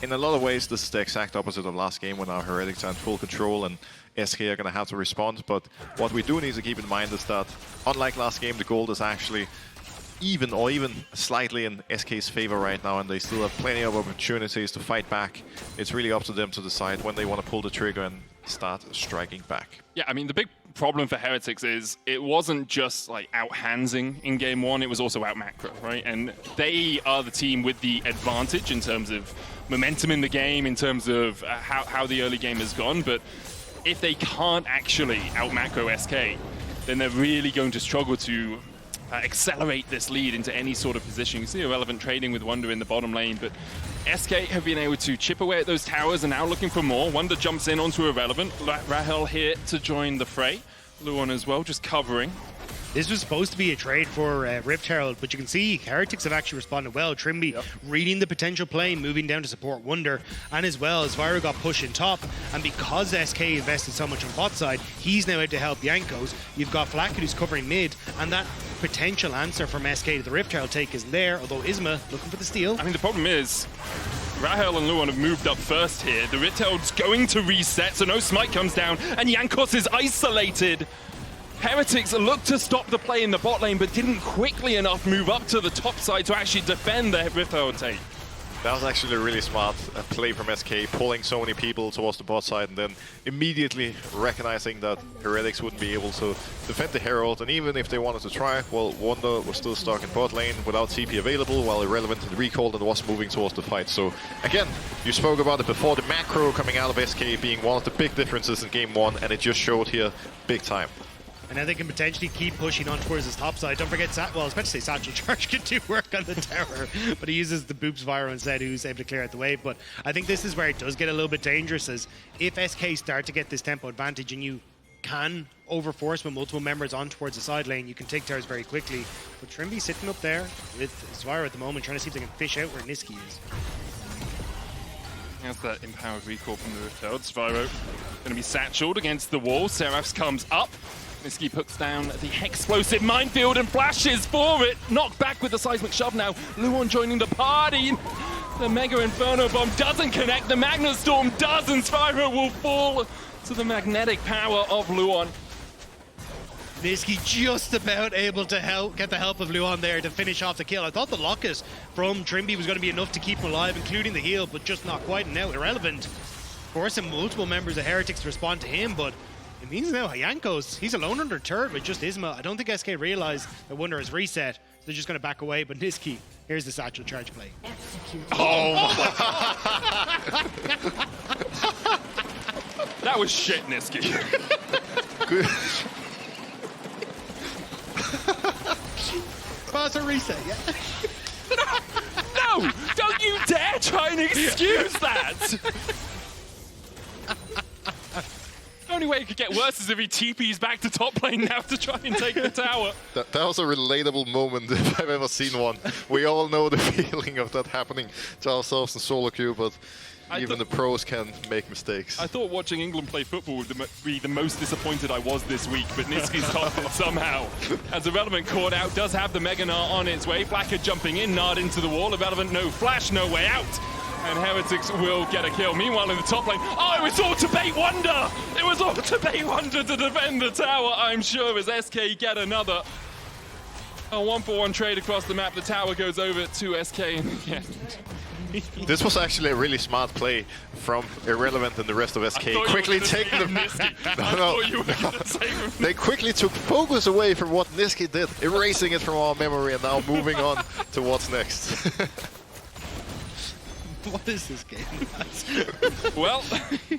In a lot of ways, this is the exact opposite of last game when our Heretics are in full control and SK are going to have to respond. But what we do need to keep in mind is that, unlike last game, the gold is actually even or even slightly in SK's favor right now, and they still have plenty of opportunities to fight back. It's really up to them to decide when they want to pull the trigger and start striking back. Yeah, I mean, the big problem for Heretics is it wasn't just like out-handsing in game 1, it was also out-macro, right? And they are the team with the advantage in terms of momentum in the game, in terms of how the early game has gone, but if they can't actually out-macro SK, then they're really going to struggle to accelerate this lead into any sort of position. You see Irrelevant trading with Wunder in the bottom lane, but SK have been able to chip away at those towers and now looking for more. Wunder jumps in onto Irrelevant. Rahel here to join the fray. Luon as well, just covering. This was supposed to be a trade for Rift Herald, but you can see Heretics have actually responded well. Trymbi reading the potential play, moving down to support Wunder, and as well as Zwyroo got pushed in top, and because SK invested so much on bot side, he's now able to help Jankos. You've got Flakked who's covering mid, and that potential answer from SK to the Rift Herald take isn't there, although Isma looking for the steal. I mean, the problem is Rahel and Luon have moved up first here. The Rift Herald's going to reset, so no smite comes down, and Jankos is isolated. Heretics looked to stop the play in the bot lane, but didn't quickly enough move up to the top side to actually defend the Rift Herald take. That was actually a really smart play from SK, pulling so many people towards the bot side and then immediately recognizing that Heretics wouldn't be able to defend the Herald. And even if they wanted to try, well, Wunder was still stuck in bot lane without TP available, while Irrelevant had recalled and was moving towards the fight. So again, you spoke about it before, the macro coming out of SK being one of the big differences in game 1, and it just showed here big time. And now they can potentially keep pushing on towards his top side. Don't forget, well, I was about to say Satchel Charge can do work on the tower, but he uses the Boops Zwyroo instead, who's able to clear out the wave. But I think this is where it does get a little bit dangerous, as if SK start to get this tempo advantage and you can overforce with multiple members on towards the side lane, you can take towers very quickly. But Trymbi sitting up there with Zwyroo at the moment, trying to see if they can fish out where Nisqy is. That's that empowered recall from the Rift Herald. Zwyroo going to be satcheled against the wall. Seraphs comes up. Nisqy puts down the explosive minefield and flashes for it. Knocked back with the seismic shove now. Luon joining the party. The Mega Inferno Bomb doesn't connect. The Magnet Storm does, and Zwyroo will fall to the magnetic power of Luon. Nisqy just about able to get the help of Luon there to finish off the kill. I thought the locket from Trymbi was going to be enough to keep him alive, including the heal, but just not quite. And now Irrelevant forcing multiple members of Heretics to respond to him, but it means now Jankos, he's alone under turret with just Isma. I don't think SK realized that Wunder has reset. They're just going to back away, but Nisqy, here's the Satchel Charge play. Oh! That was shit, Nisqy. Good. Pass a reset, yeah? No! Don't you dare try and excuse that! The only way it could get worse is if he TP's back to top lane now to try and take the tower. That was a relatable moment if I've ever seen one. We all know the feeling of that happening to ourselves in solo queue, but even the pros can make mistakes. I thought watching England play football would be the most disappointed I was this week, but Nisqy's topped it somehow. As Irrelevant caught out, does have the Mega Gnar on its way. Flakked jumping in, Gnar'd into the wall. Irrelevant, no flash, no way out. And Heretics will get a kill. Meanwhile, in the top lane, oh, it was all to bait Wunder! It was all to bait Wunder to defend the tower, I'm sure, as SK get another. A 1-for-1 trade across the map. The tower goes over to SK in the end. This was actually a really smart play from Irrelevant and the rest of SK. Quickly taking the Nisqy. They quickly took focus away from what Nisqy did, erasing it from our memory, and now moving on to what's next. What is this game? Well, I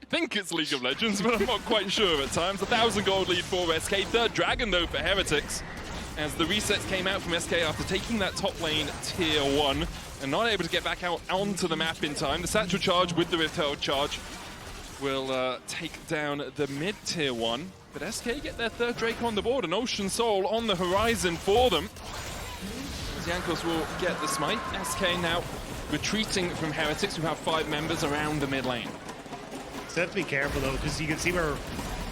think it's League of Legends, but I'm not quite sure at times. 1,000 gold lead for SK. Third Dragon, though, for Heretics, as the resets came out from SK after taking that top lane tier 1 and not able to get back out onto the map in time. The Satchel Charge with the Rift Herald Charge will take down the mid tier 1, but SK get their third Drake on the board, an Ocean Soul on the horizon for them. As Jankos will get the smite. SK now retreating from Heretics, who have 5 members around the mid lane. So have to be careful though, because you can see where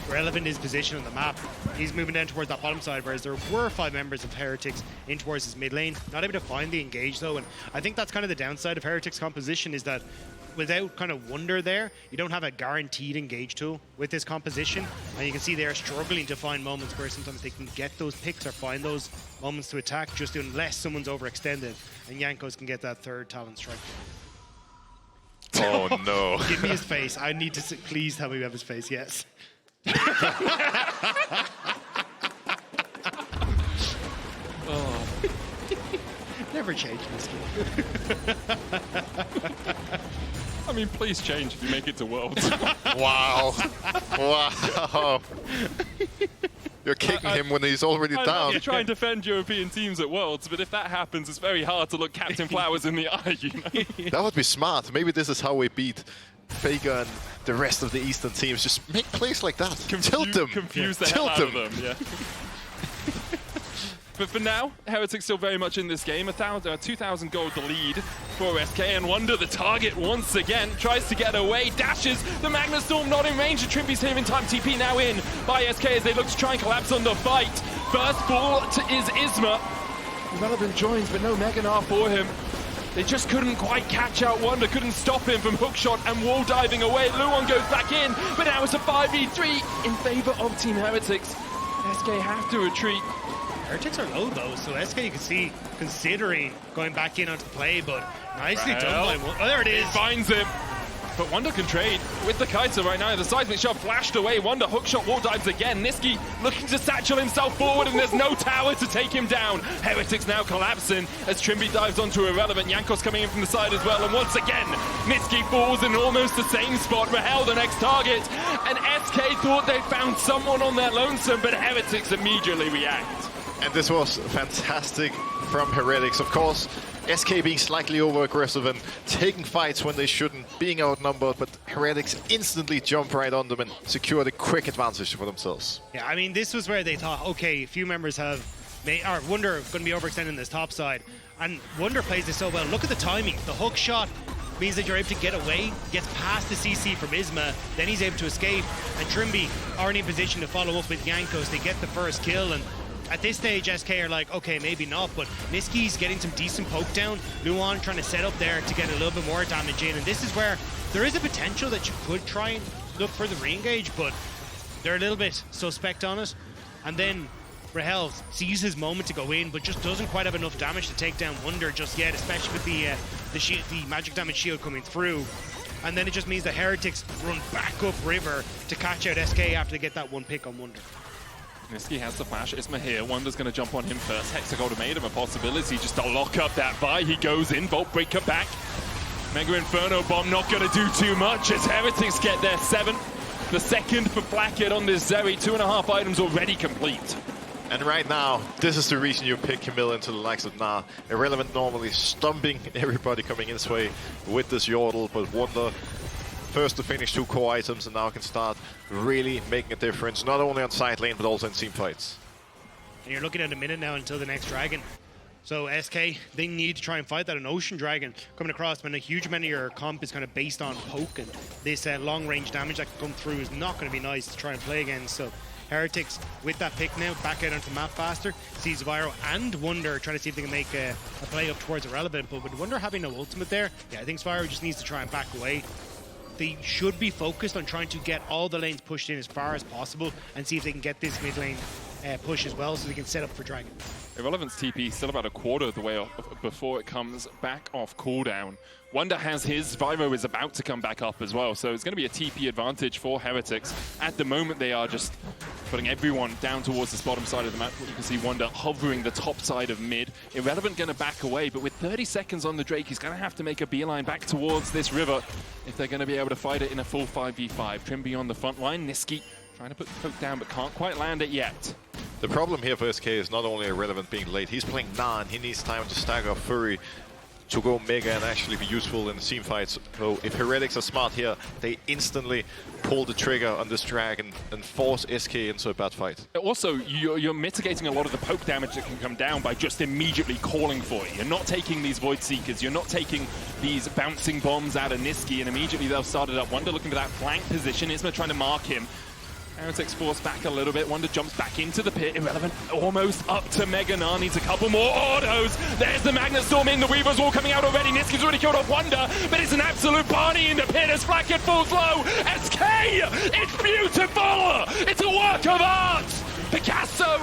Relevant is positioned on the map. He's moving down towards that bottom side, whereas there were 5 members of Heretics in towards his mid lane. Not able to find the engage though, and I think that's kind of the downside of Heretics' composition, is that without kind of Wunder there, you don't have a guaranteed engage tool with this composition, and you can see they're struggling to find moments where sometimes they can get those picks or find those moments to attack, just unless someone's overextended, and Jankos can get that third talent strike. Oh no. Give me his face. I need to see, please tell me we have his face, yes. Oh. Never change this game. I mean, please change if you make it to Worlds. Wow. Wow. You're kicking him when he's already down. You try and defend European teams at Worlds, but if that happens, it's very hard to look Captain Flowers in the eye, you know? That would be smart. Maybe this is how we beat FLICKR and the rest of the Eastern teams. Just make plays like that. Tilt them. Confuse the hell out of them, yeah. But for now, Heretics still very much in this game. 2,000 gold lead for SK, and Wunder, the target once again, tries to get away, dashes. The Magna Storm not in range. Trymbi's here in time. TP now in by SK as they look to try and collapse on the fight. First ball is Isma. Relevant joins, but no Mega Gnar for him. They just couldn't quite catch out Wunder, couldn't stop him from hookshot and wall diving away. Luon goes back in, but now it's a 5v3 in favor of Team Heretics. SK have to retreat. Heretics are low though, so SK you can see considering going back in onto the play, but nicely done by Wunder. Oh, there it is. Finds him. But Wunder can trade with the Kai'Sa right now. The seismic shot flashed away. Wunder hookshot wall dives again. Nisqy looking to satchel himself forward, and there's no tower to take him down. Heretics now collapsing as Trymbi dives onto Irrelevant. Jankos coming in from the side as well, and once again, Nisqy falls in almost the same spot. Rahel the next target, and SK thought they found someone on their lonesome, but Heretics immediately react. And this was fantastic from Heretics. Of course, SK being slightly over-aggressive and taking fights when they shouldn't, being outnumbered, but Heretics instantly jump right on them and secure the quick advantage for themselves. Yeah, I mean, this was where they thought, okay, a few members have Wunder going to be overextending this top side, and Wunder plays this so well. Look at the timing. The hook shot means that you're able to get away, gets past the CC from Isma, then he's able to escape, and Trymbi already in position to follow up with Jankos. They get the first kill, and at this stage, SK are like, okay, maybe not, but Nisqy's getting some decent poke down. Luon trying to set up there to get a little bit more damage in, and this is where there is a potential that you could try and look for the re-engage, but they're a little bit suspect on it. And then Rahel sees his moment to go in, but just doesn't quite have enough damage to take down Wunder just yet, especially with the magic damage shield coming through. And then it just means the Heretics run back up river to catch out SK after they get that one pick on Wunder. Nisqy has the flash. Isma here. Wunder's going to jump on him first. Hexagold made him a possibility just to lock up that buy. He goes in. Vault Breaker back. Mega Inferno Bomb not going to do too much as Heretics get their 7th. The second for Flakked on this Zeri. 2.5 items already complete. And right now, this is the reason you pick Camille into the likes of Gnar. Irrelevant normally stumping everybody coming in his way with this Yordle, but Wunder first to finish 2 core items and now can start really making a difference, not only on side lane, but also in team fights. And you're looking at a minute now until the next dragon. So SK, they need to try and fight that. An Ocean Dragon coming across when a huge amount of your comp is kind of based on poke, and this long range damage that can come through is not going to be nice to try and play against. So Heretics with that pick now, back out onto the map faster. See Zwyroo and Wunder trying to see if they can make a play up towards Irrelevant, but with Wunder having no ultimate there, yeah, I think Zwyroo just needs to try and back away. They should be focused on trying to get all the lanes pushed in as far as possible and see if they can get this mid lane push as well so they can set up for Dragon. Irrelevant's TP still about a quarter of the way off before it comes back off cooldown. Wunder has his, Zwyroo is about to come back up as well, so it's going to be a TP advantage for Heretics. At the moment, they are just putting everyone down towards this bottom side of the map. You can see Wunder hovering the top side of mid. Irrelevant going to back away, but with 30 seconds on the Drake, he's going to have to make a beeline back towards this river if they're going to be able to fight it in a full 5v5. Trymbi on the front line, Nisqy trying to put the poke down, but can't quite land it yet. The problem here for SK is not only Irrelevant being late, he's playing Gnar and he needs time to stagger up Fury to go mega and actually be useful in the team fights. So if Heretics are smart here, they instantly pull the trigger on this dragon and force SK into a bad fight. Also, you're mitigating a lot of the poke damage that can come down by just immediately calling for it. You're not taking these Void Seekers, you're not taking these bouncing bombs out of Nisqy, and immediately they'll start it up. Wunder looking for that flank position, Isma trying to mark him. Heretics force back a little bit. Wunder jumps back into the pit. Irrelevant almost up to Mega Gnar. Needs a couple more autos. There's the Magnet Storm in. The Weaver's Wall coming out already. Nisqy's already killed off Wunder, but it's an absolute Barney in the pit as Flakked falls low. SK! It's beautiful! It's a work of art! Picasso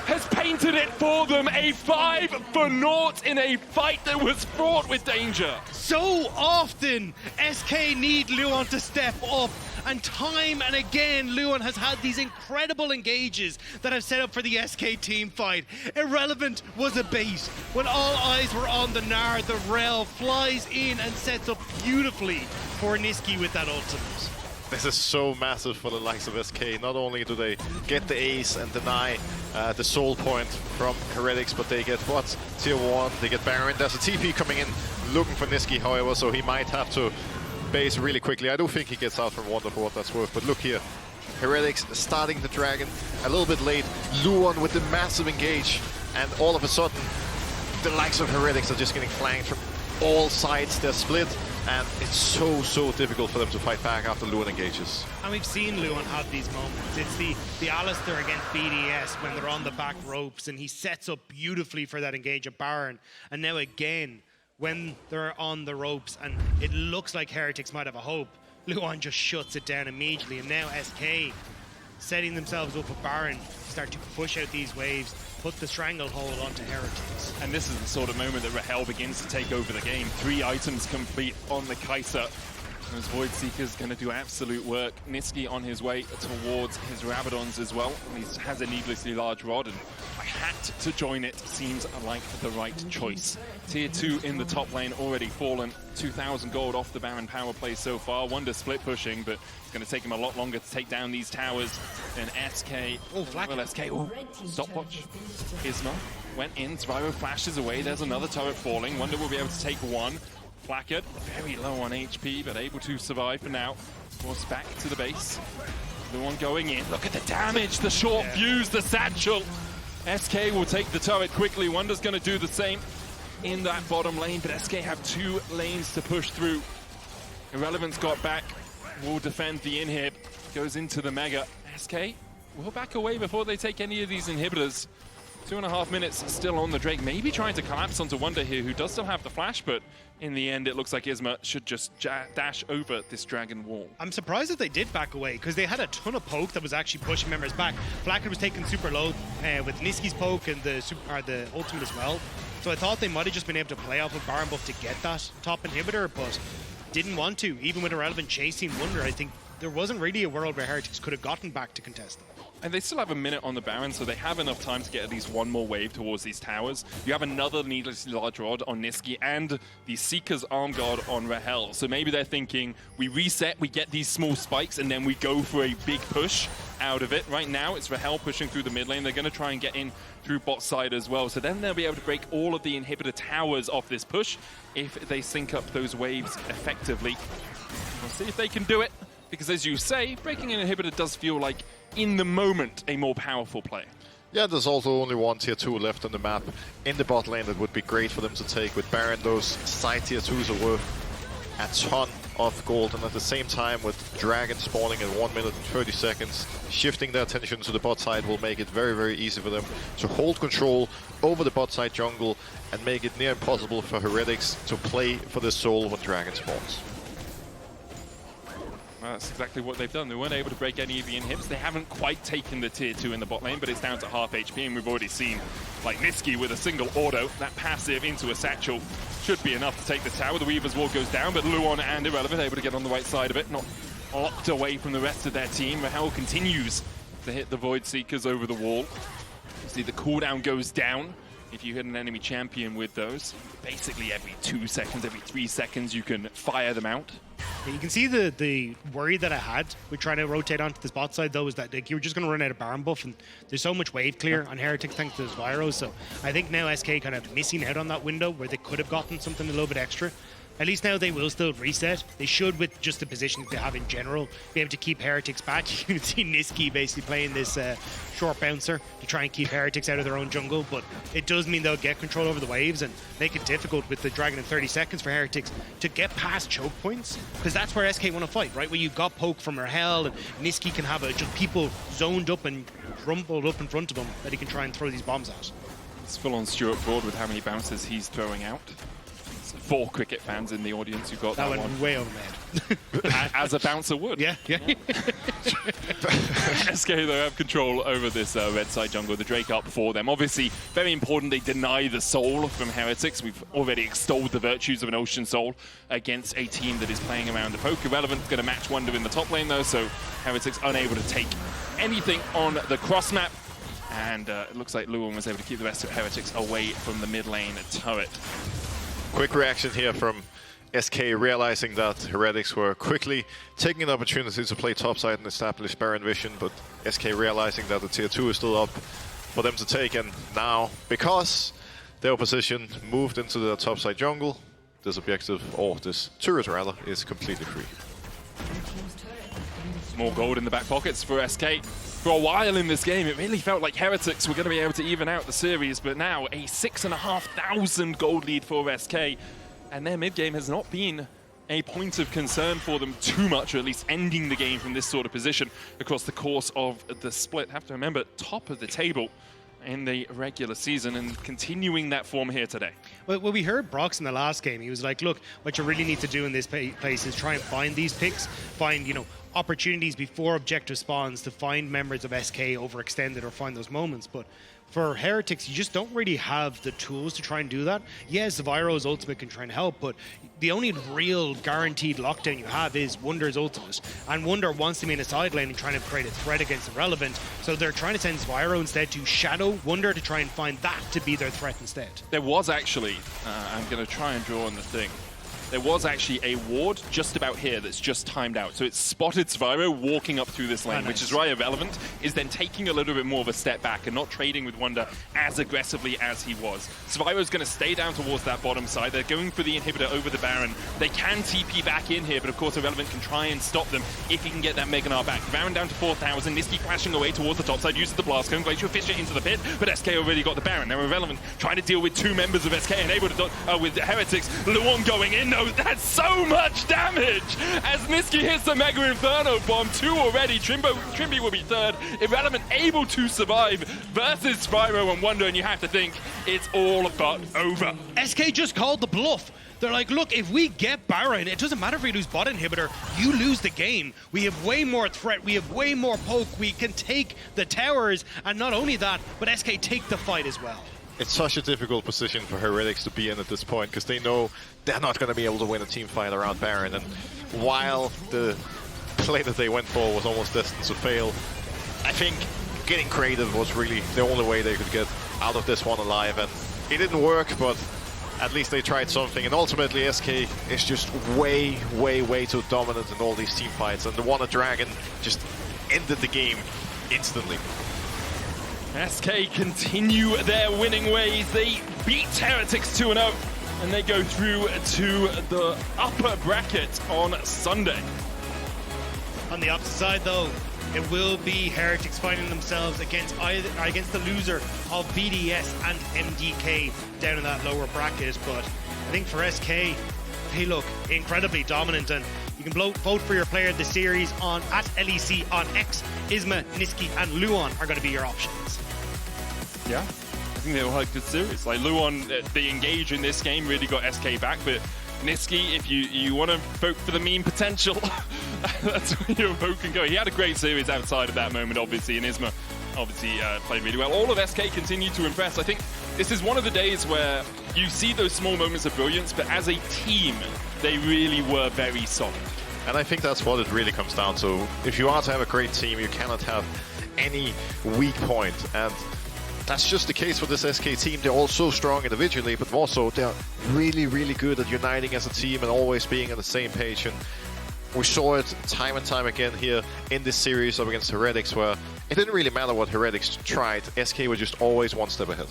has painted it for them. A 5-0 in a fight that was fraught with danger. So often, SK need Luon to step up. And time and again, Luon has had these incredible engages that have set up for the SK team fight. Irrelevant was a bait. When all eyes were on the Gnar, the Rell flies in and sets up beautifully for Nisqy with that ultimate. This is so massive for the likes of SK. Not only do they get the ace and deny the soul point from Heretics, but they get what? Tier 1, they get Baron. There's a TP coming in looking for Nisqy, however, so he might have to base really quickly. I do think he gets out from Wunder for what that's worth, but look here. Heretics starting the dragon a little bit late. Luon with the massive engage, and all of a sudden, the likes of Heretics are just getting flanked from all sides. They're split, and it's so difficult for them to fight back after Luon engages. And we've seen Luon have these moments. It's the Alistair against BDS when they're on the back ropes, and he sets up beautifully for that engage of Baron. And now again, when they're on the ropes and it looks like Heretics might have a hope, Luon just shuts it down immediately. And now SK setting themselves up with Baron start to push out these waves, put the stranglehold onto Heretics. And this is the sort of moment that Rahel begins to take over the game. 3 items complete on the Kai'Sa. Those Void Seekers going to do absolute work. Nisqy on his way towards his Rabadons as well. He has a needlessly large rod, and I had to join it. Seems like the right choice. Tier 2 in the top lane already fallen. 2,000 gold off the Baron power play so far. Wunder split pushing, but it's going to take him a lot longer to take down these towers than SK. Oh, Flakked. Well, SK. Oh, stopwatch. Isma went in. Zwyroo flashes away. There's another turret falling. Wunder will be able to take one. Flakked, very low on HP, but able to survive for now. Forced back to the base. Luon going in. Look at the damage, the short fuse, the satchel. SK will take the turret quickly. Wunder's going to do the same in that bottom lane, but SK have 2 lanes to push through. Irrelevant's got back, will defend the inhib. Goes into the Mega. SK will back away before they take any of these inhibitors. 2.5 minutes still on the Drake, maybe trying to collapse onto Wunder here, who does still have the flash, but in the end it looks like Isma should just dash over this dragon wall. I'm surprised that they did back away, because they had a ton of poke that was actually pushing members back. Flakked was taking super low with Nisqy's poke and the ultimate as well. So I thought they might have just been able to play off of Baron buff to get that top inhibitor, but didn't want to. Even with Irrelevant chasing Wunder, I think there wasn't really a world where Heretics could have gotten back to contest them. And they still have a minute on the Baron, so they have enough time to get at least one more wave towards these towers. You have another needlessly large rod on Nisqy and the Seeker's Arm Guard on Rahel. So maybe they're thinking, we reset, we get these small spikes, and then we go for a big push out of it. Right now, it's Rahel pushing through the mid lane. They're going to try and get in through bot side as well. So then they'll be able to break all of the inhibitor towers off this push if they sync up those waves effectively. We'll see if they can do it. Because as you say, breaking an inhibitor does feel like, in the moment, a more powerful play. Yeah, there's also only one tier 2 left on the map in the bot lane that would be great for them to take. With Baron, those side tier 2s are worth a ton of gold, and at the same time with Dragon spawning in 1 minute and 30 seconds, shifting their attention to the bot side will make it very, very easy for them to hold control over the bot side jungle and make it near impossible for Heretics to play for the soul when Dragon spawns. Well, that's exactly what they've done. They weren't able to break any of the inhibs. They haven't quite taken the tier 2 in the bot lane, but it's down to half HP, and we've already seen, like Nisqy with a single auto, that passive into a satchel should be enough to take the tower. The Weaver's Wall goes down, but Luon and Irrelevant able to get on the right side of it, not locked away from the rest of their team. Rahel continues to hit the Void Seekers over the wall. You see the cooldown goes down if you hit an enemy champion with those. Basically every 2 seconds, every 3 seconds you can fire them out. You can see the worry that I had with trying to rotate onto the bot side, though, is that like, you were just going to run out of Baron buff, and there's so much wave clear on Heretics thanks to Zwyroo. So I think now SK kind of missing out on that window where they could have gotten something a little bit extra. At least now they will still reset. They should, with just the positioning they have in general, be able to keep Heretics back. You can see Nisqy basically playing this short bouncer to try and keep Heretics out of their own jungle, but it does mean they'll get control over the waves and make it difficult with the Dragon in 30 seconds for Heretics to get past choke points, because that's where SK want to fight, right? Where you got poke from Rahel, and Nisqy can have just people zoned up and rumbled up in front of him that he can try and throw these bombs at. It's full on Stuart Broad with how many bounces he's throwing out. 4 cricket fans in the audience who got that went one. way over my head. As a bouncer would. Yeah. SK, though, have control over this red side jungle. The Drake up for them. Obviously, very important they deny the soul from Heretics. We've already extolled the virtues of an Ocean Soul against a team that is playing around the poke. Irrelevant going to match Wunder in the top lane, though, so Heretics unable to take anything on the cross map. And it looks like Luon was able to keep the rest of Heretics away from the mid lane turret. Quick reaction here from SK, realizing that Heretics were quickly taking an opportunity to play topside and establish Baron vision, but SK realizing that the tier 2 is still up for them to take, and now, because their opposition moved into the topside jungle, this objective, or this turret rather, is completely free. More gold in the back pockets for SK. For a while in this game, it really felt like Heretics were going to be able to even out the series, but now a 6,500 gold lead for SK, and their mid-game has not been a point of concern for them too much, or at least ending the game from this sort of position across the course of the split. Have to remember, top of the table in the regular season and continuing that form here today. Well, we heard Broxah in the last game. He was like, look, what you really need to do in this place is try and find these picks, find, opportunities before objective spawns to find members of SK overextended or find those moments. But for Heretics, you just don't really have the tools to try and do that. Yes, Zwyroo's ultimate can try and help, but the only real guaranteed lockdown you have is Wunder's ultimate. And Wunder wants to be in a side lane and trying to create a threat against Irrelevant. So they're trying to send Zwyroo instead to shadow Wunder to try and find that to be their threat instead. There was actually, I'm going to try and draw on the thing. There was actually a ward just about here that's just timed out. So it's spotted Zwyroo walking up through this lane, which is why Irrelevant is then taking a little bit more of a step back and not trading with Wunder as aggressively as he was. Zwyroo's going to stay down towards that bottom side. They're going for the inhibitor over the Baron. They can TP back in here, but of course Irrelevant can try and stop them if he can get that Gnar back. Baron down to 4,000. Nisqy crashing away towards the top side, uses the blast cone, Glacial Fissure into the pit, but SK already got the Baron. Now Irrelevant trying to deal with 2 members of SK and able to with Heretics. Luon going in, though. That's so much damage as Nisqy hits the Mega Inferno bomb. 2 already. Trymbi will be 3rd. Irrelevant able to survive versus Zwyroo and Wunder, and you have to think it's all but over. SK just called the bluff. They're like, look, if we get Baron, it doesn't matter if we lose bot inhibitor, you lose the game. We have way more threat, we have way more poke, we can take the towers, and not only that, but SK take the fight as well. It's such a difficult position for Heretics to be in at this point, because they know they're not going to be able to win a team fight around Baron, and while the play that they went for was almost destined to fail, I think getting creative was really the only way they could get out of this one alive, and it didn't work, but at least they tried something, and ultimately SK is just way too dominant in all these team fights, and the Wunder Dragon just ended the game instantly. SK continue their winning ways. They beat Heretics 2-0, and they go through to the upper bracket on Sunday. On the opposite side, though, it will be Heretics finding themselves against the loser of BDS and MDK down in that lower bracket. But I think for SK, they look incredibly dominant, and You can vote for your player of the series on @LEC on X. Isma, Nisqy, and Luon are going to be your options. Yeah, I think they all had good series. Like Luon, the engage in this game really got SK back, but Nisqy, if you want to vote for the meme potential, that's where your vote can go. He had a great series outside of that moment, obviously, and Isma obviously played really well. All of SK continued to impress. I think this is one of the days where you see those small moments of brilliance, but as a team, they really were very solid. And I think that's what it really comes down to. If you are to have a great team, you cannot have any weak point. And that's just the case for this SK team. They're all so strong individually, but also they're really, really good at uniting as a team and always being on the same page. And we saw it time and time again here in this series up against Heretics, where it didn't really matter what Heretics tried. SK were just always one step ahead.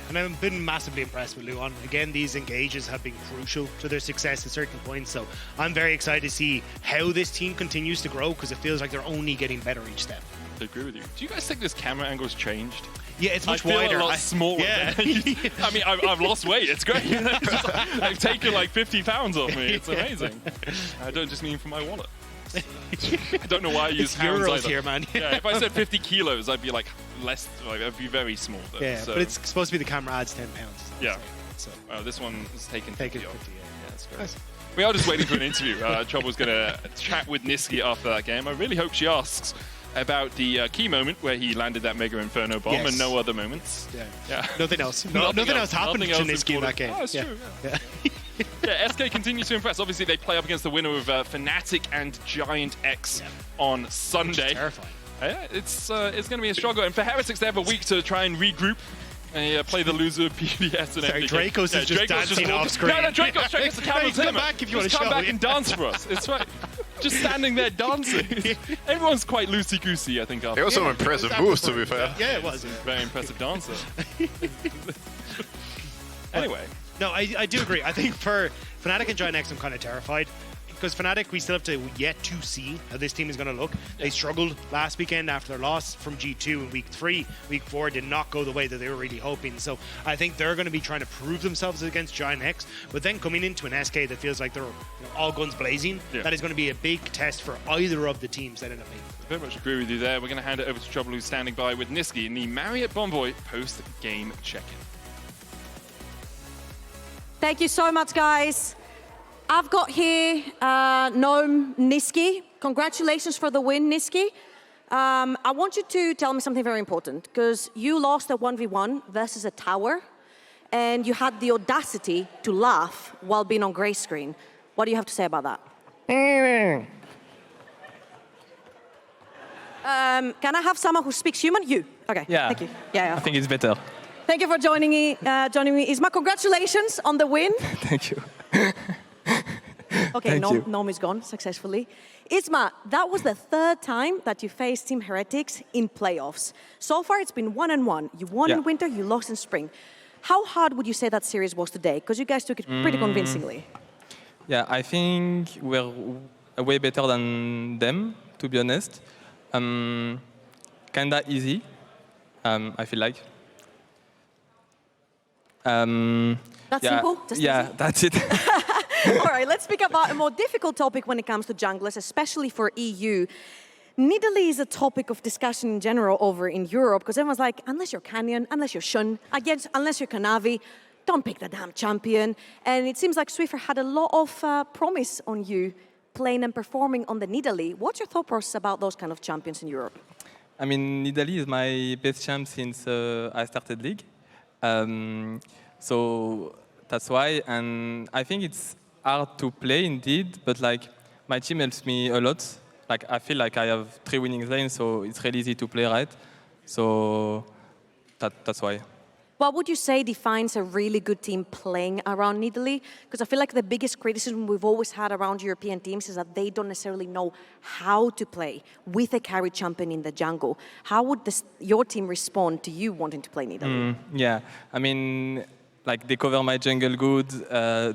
And I've been massively impressed with Luon. Again, these engages have been crucial to their success at certain points. So I'm very excited to see how this team continues to grow, because it feels like they're only getting better each step. I agree with you. Do you guys think this camera angle's changed? Yeah, it's much I feel wider. a lot smaller. Yeah. I mean, I've lost weight. It's great. I've taken like 50 pounds off me. It's amazing. I don't just mean for my wallet. I don't know why I use pounds euros either. here, man. Yeah, if I said 50 kilos, I'd be like less. Like, I'd be very small. Though, Yeah, so. but it's supposed to be the camera adds 10 pounds. Yeah. So This one is taken take 50 it off. 50, yeah. That's great. Nice. We are just waiting for an interview. Trouble's going to chat with Nisqy after that game. I really hope she asks about the key moment where he landed that Mega Inferno bomb and no other moments. Yeah. Nothing else. Nothing else happened to Nisqy in that game. Oh, it's true. Yeah, SK continues to impress. Obviously, they play up against the winner of Fnatic and Giant X on Sunday. Terrifying. Yeah, it's going to be a struggle. And for Heretics, they have a week to try and regroup and play the loser of PBS and Sorry, FLICKR. Jankos is just dancing off screen. No, Jankos, the camera's come him. back if you want to come show. back and dance for us. It's right. Just standing there dancing. Everyone's quite loosey-goosey, I think. There were some impressive moves, to be fair. Yeah, it was. Very impressive dancer. Anyway. No, I do agree. I think for Fnatic and Giant X, I'm kind of terrified. Because Fnatic, we still have to yet to see how this team is going to look. They struggled last weekend after their loss from G2 in week 3. Week 4 did not go the way that they were really hoping. So I think they're going to be trying to prove themselves against Giant X. But then coming into an SK that feels like they're all guns blazing, that is going to be a big test for either of the teams that end up making. I very much agree with you there. We're going to hand it over to Trouble, who's standing by with Nisqy in the Marriott Bonvoy post-game check-in. Thank you so much, guys. I've got here Gnome Nisqy. Congratulations for the win, Nisqy. I want you to tell me something very important, because you lost a 1v1 versus a tower, and you had the audacity to laugh while being on grey screen. What do you have to say about that? Can I have someone who speaks human? You. Okay. Yeah. Thank you. Yeah. I think it's better. Thank you for joining me, Isma. Congratulations on the win. Thank you. Okay, Thank you. Nom is gone successfully. Isma, that was the third time that you faced Team Heretics in playoffs. So far, it's been 1-1. You won in winter, you lost in spring. How hard would you say that series was today? Because you guys took it pretty convincingly. Yeah, I think we're way better than them, to be honest. Kinda easy, I feel like. That's simple? Just easy? That's it. All right, let's speak about a more difficult topic when it comes to junglers, especially for EU. Nidalee is a topic of discussion in general over in Europe, because everyone's like, unless you're Canyon, unless you're Shun, unless you're Kanavi, don't pick the damn champion. And it seems like Zwyroo had a lot of promise on you playing and performing on the Nidalee. What's your thought process about those kind of champions in Europe? I mean, Nidalee is my best champ since I started League. So that's why, and I think it's hard to play indeed, but like my team helps me a lot. Like I feel like I have 3 winning lanes, so it's really easy to play, right? So that's why. What would you say defines a really good team playing around Nidalee? Because I feel like the biggest criticism we've always had around European teams is that they don't necessarily know how to play with a carry champion in the jungle. How would your team respond to you wanting to play Nidalee? Yeah, I mean, like they cover my jungle good,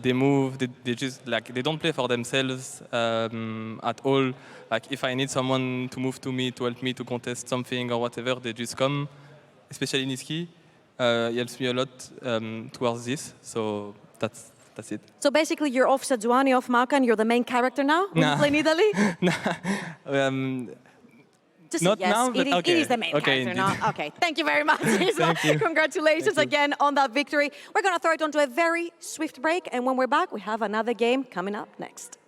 they move, they just like they don't play for themselves at all. Like if I need someone to move to me to help me to contest something or whatever, they just come. Especially Nisqy, he helps me a lot towards this. So that's that's it. So basically, you're off Sejuani, off Maka, and you're the main character now when you play Nidalee? Just Not yes, now, but it is the main character indeed. now. Okay, thank you very much, Isma. Thank you. Congratulations again on that victory. We're going to throw it onto a very swift break, and when we're back, we have another game coming up next.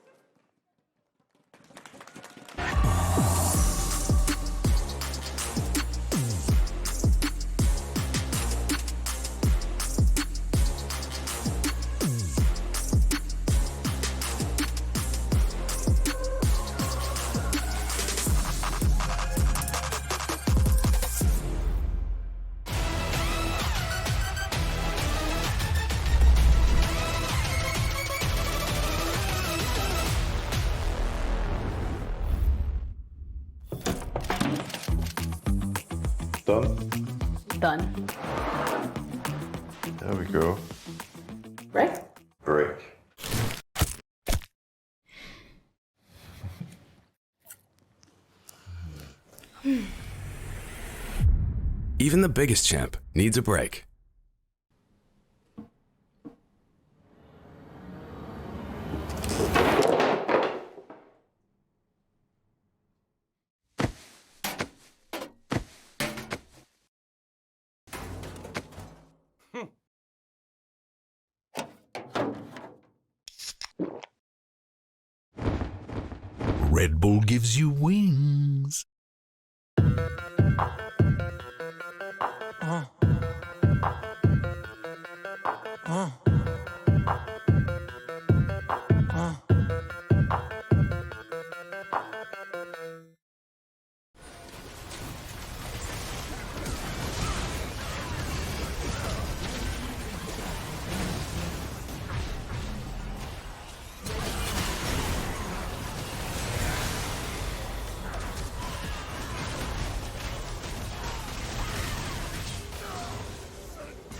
Done. There we go. Break? Break. Even the biggest champ needs a break. Red Bull gives you wings.